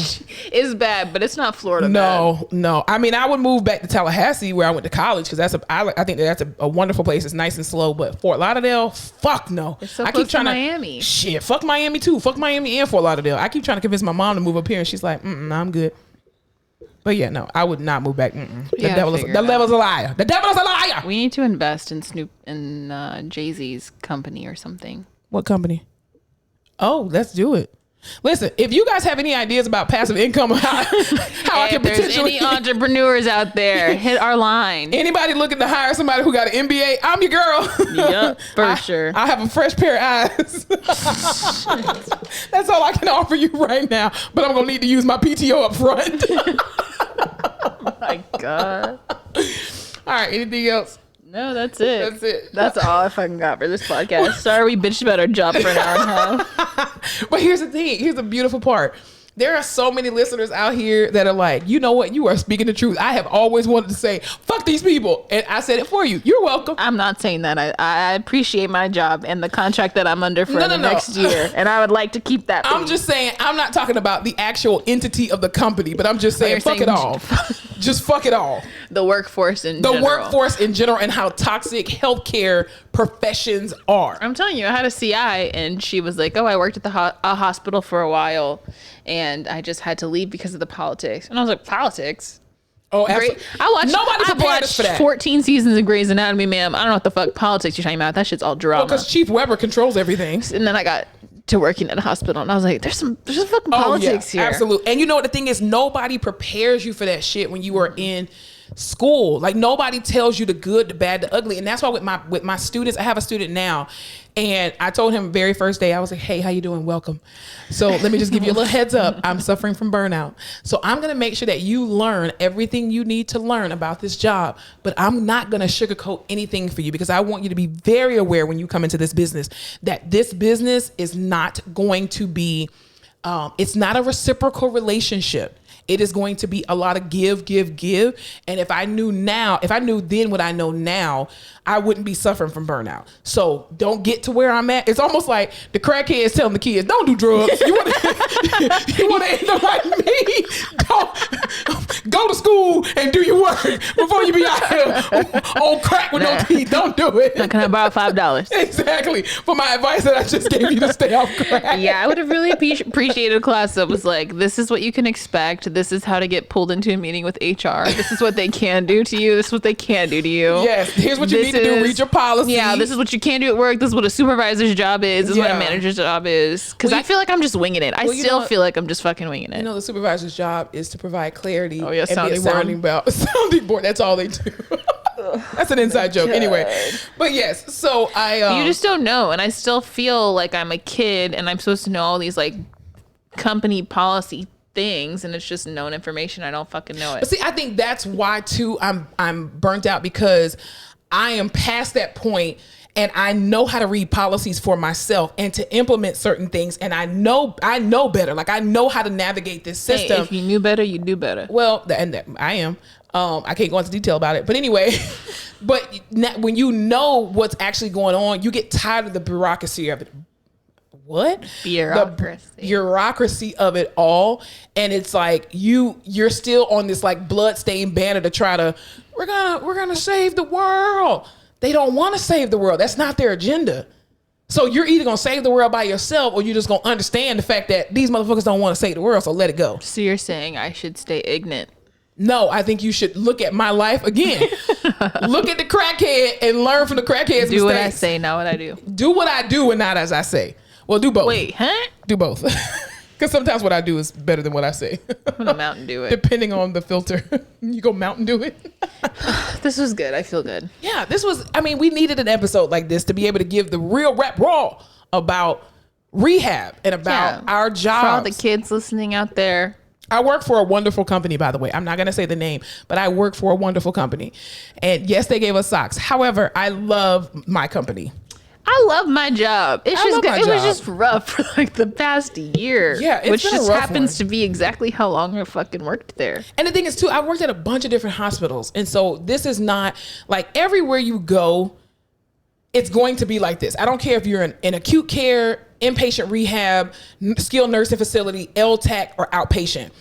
It's bad, but it's not Florida bad. No. I mean, I would move back to Tallahassee where I went to college because I think that's a wonderful place. It's nice and slow. But Fort Lauderdale, fuck no. It's so close to Miami. Shit, fuck Miami too. Fuck Miami and Fort Lauderdale. I keep trying to convince my mom to move up here and she's like, I'm good. But yeah, no, I would not move back. The devil's a liar. The devil is a liar. We need to invest in Jay-Z's company or something. What company? Oh, let's do it. Listen, if you guys have any ideas about passive income, how I can potentially... any entrepreneurs out there, hit our line. Anybody looking to hire somebody who got an MBA, I'm your girl. Yep, for sure. I have a fresh pair of eyes. That's all I can offer you right now. But I'm going to need to use my PTO up front. Oh my God. All right, anything else? No, that's it. That's all I fucking got for this podcast. Sorry we bitched about our job for an hour and a half. But here's the thing. Here's the beautiful part. There are so many listeners out here that are like, you know what? You are speaking the truth. I have always wanted to say, fuck these people. And I said it for you. You're welcome. I'm not saying that. I appreciate my job and the contract that I'm under for the next year. And I would like to keep that. I'm just saying, I'm not talking about the actual entity of the company, but I'm just saying, fuck it all. Just fuck it all. The workforce in general. The workforce in general and how toxic healthcare professions are. I'm telling you, I had a CI and she was like, oh, I worked at the a hospital for a while and I just had to leave because of the politics. And I was like, politics? Oh, absolutely. I've watched 14 seasons of Grey's Anatomy, ma'am. I don't know what the fuck politics you're talking about. That shit's all drama. Well, because Chief Weber controls everything. And then I got to working at a hospital and I was like, there's some fucking politics here. Absolutely. And you know what the thing is? Nobody prepares you for that shit when you are in school. Like nobody tells you the good, the bad, the ugly. And that's why with my students, I have a student now and I told him very first day, I was like, hey, how you doing? Welcome. So let me just give you a little heads up. I'm suffering from burnout. So I'm going to make sure that you learn everything you need to learn about this job, but I'm not going to sugarcoat anything for you because I want you to be very aware when you come into this business that this business is not going to be, it's not a reciprocal relationship. It is going to be a lot of give. And if I knew then what I know now, I wouldn't be suffering from burnout. So don't get to where I'm at. It's almost like the crackheads telling the kids, don't do drugs. You want to end up like me? Go to school and do your work before you be out here on crack with no teeth. Don't do it. Can I borrow $5? Exactly. For my advice that I just gave you to stay off crack. Yeah, I would have really appreciated a class that was like, this is what you can expect. this is how to get pulled into a meeting with HR. This is what they can do to you. This is what they can't do to you. Yes, here's what you need to do. Read your policy. Yeah, this is what you can do at work. This is what a supervisor's job is. This is what a manager's job is. Because I feel like I'm just winging it. I still feel like I'm just fucking winging it. You know, the supervisor's job is to provide clarity and be a sounding board. That's all they do. That's an inside joke. Anyway, but yes, so I... you just don't know. And I still feel like I'm a kid and I'm supposed to know all these like company policy things, and it's just known information. I don't fucking know it. But see, I think that's why too I'm burnt out, because I am past that point and I know how to read policies for myself and to implement certain things, and I know better. Like, I know how to navigate this system. Hey, if you knew better, you'd do better. Well, I am. I can't go into detail about it, but anyway, but when you know what's actually going on, you get tired of the bureaucracy of it. What? Bureaucracy. The bureaucracy of it all. And it's like you're still on this like bloodstained banner to try to, we're gonna save the world. They don't want to save the world. That's not their agenda. So you're either gonna save the world by yourself, or you're just gonna understand the fact that these motherfuckers don't want to save the world, so let it go. So you're saying I should stay ignorant? No, I think you should look at my life again. Look at the crackhead and learn from the crackhead's mistakes. Do what I say, not what I do. Do what I do and not as I say. Well, do both. Wait, huh? Do both. Because sometimes what I do is better than what I say. I'm gonna Mountain Dew it. Depending on the filter. You go Mountain Dew it. This was good. I feel good. Yeah, we needed an episode like this to be able to give the real rap raw about rehab and about our jobs. For all the kids listening out there. I work for a wonderful company, by the way. I'm not going to say the name, but I work for a wonderful company. And yes, they gave us socks. However, I love my company. I love my job. It was just rough for like the past year. Yeah, which just happens to be exactly how long I fucking worked there. And the thing is too, I worked at a bunch of different hospitals. And so this is not like everywhere you go, it's going to be like this. I don't care if you're in acute care, inpatient rehab, skilled nursing facility, LTAC, or outpatient,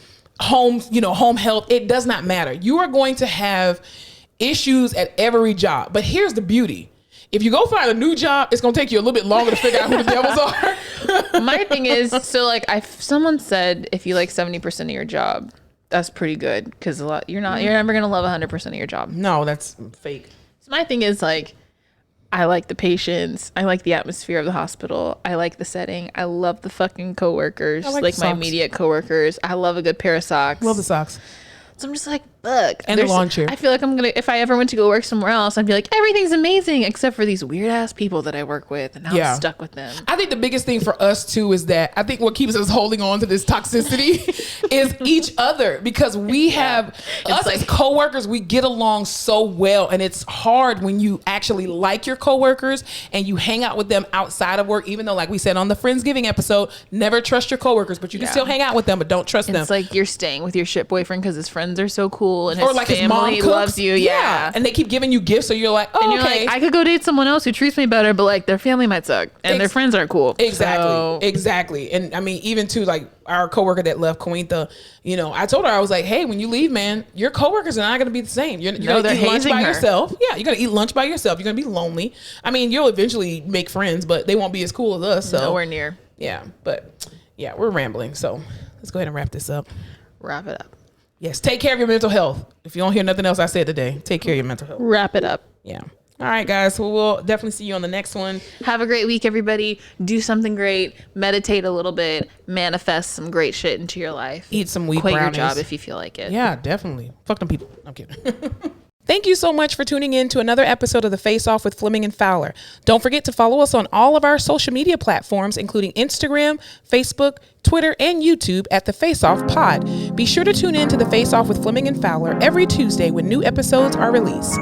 home health. It does not matter. You are going to have issues at every job. But here's the beauty. If you go find a new job, it's going to take you a little bit longer to figure out who the devils are. My thing is, so like someone said, if you like 70% of your job, that's pretty good, because you're never going to love 100% of your job. No, that's fake. So my thing is like, I like the patients. I like the atmosphere of the hospital. I like the setting. I love the fucking coworkers, like my immediate coworkers. I love a good pair of socks. Love the socks. So I'm just like, fuck. And the lawn chair. I feel like if I ever went to go work somewhere else, I'd be like, everything's amazing except for these weird ass people that I work with, and now I'm stuck with them. I think the biggest thing for us too is that I think what keeps us holding on to this toxicity is each other, because we have us as coworkers, we get along so well, and it's hard when you actually like your coworkers and you hang out with them outside of work, even though, like we said on the Friendsgiving episode, never trust your coworkers, but you can still hang out with them, but don't trust them. It's like you're staying with your shit boyfriend because his friends are so cool and his or like family his mom loves you. Yeah. And they keep giving you gifts, so you're like, oh, and you're okay. like, I could go date someone else who treats me better, but like their family might suck and their friends aren't cool. Exactly. And I mean, even to like our coworker that left, Cointa, I told her, I was like, hey, when you leave, man, your coworkers are not going to be the same. You're going to eat lunch by yourself. Yeah, you're going to eat lunch by yourself. You're going to be lonely. I mean, you'll eventually make friends, but they won't be as cool as us. So nowhere near. Yeah, but yeah, we're rambling. So let's go ahead and wrap this up. Wrap it up. Yes, take care of your mental health. If you don't hear nothing else I said today, take care of your mental health. Wrap it up. Yeah. All right, guys. Well, we'll definitely see you on the next one. Have a great week, everybody. Do something great. Meditate a little bit. Manifest some great shit into your life. Eat some wheat brownies. brownies. Quit your job if you feel like it. Yeah, definitely. Fuck them people. I'm kidding. Thank you so much for tuning in to another episode of The Face Off with Fleming and Fowler. Don't forget to follow us on all of our social media platforms, including Instagram, Facebook, Twitter, and YouTube at The Face Off Pod. Be sure to tune in to The Face Off with Fleming and Fowler every Tuesday when new episodes are released.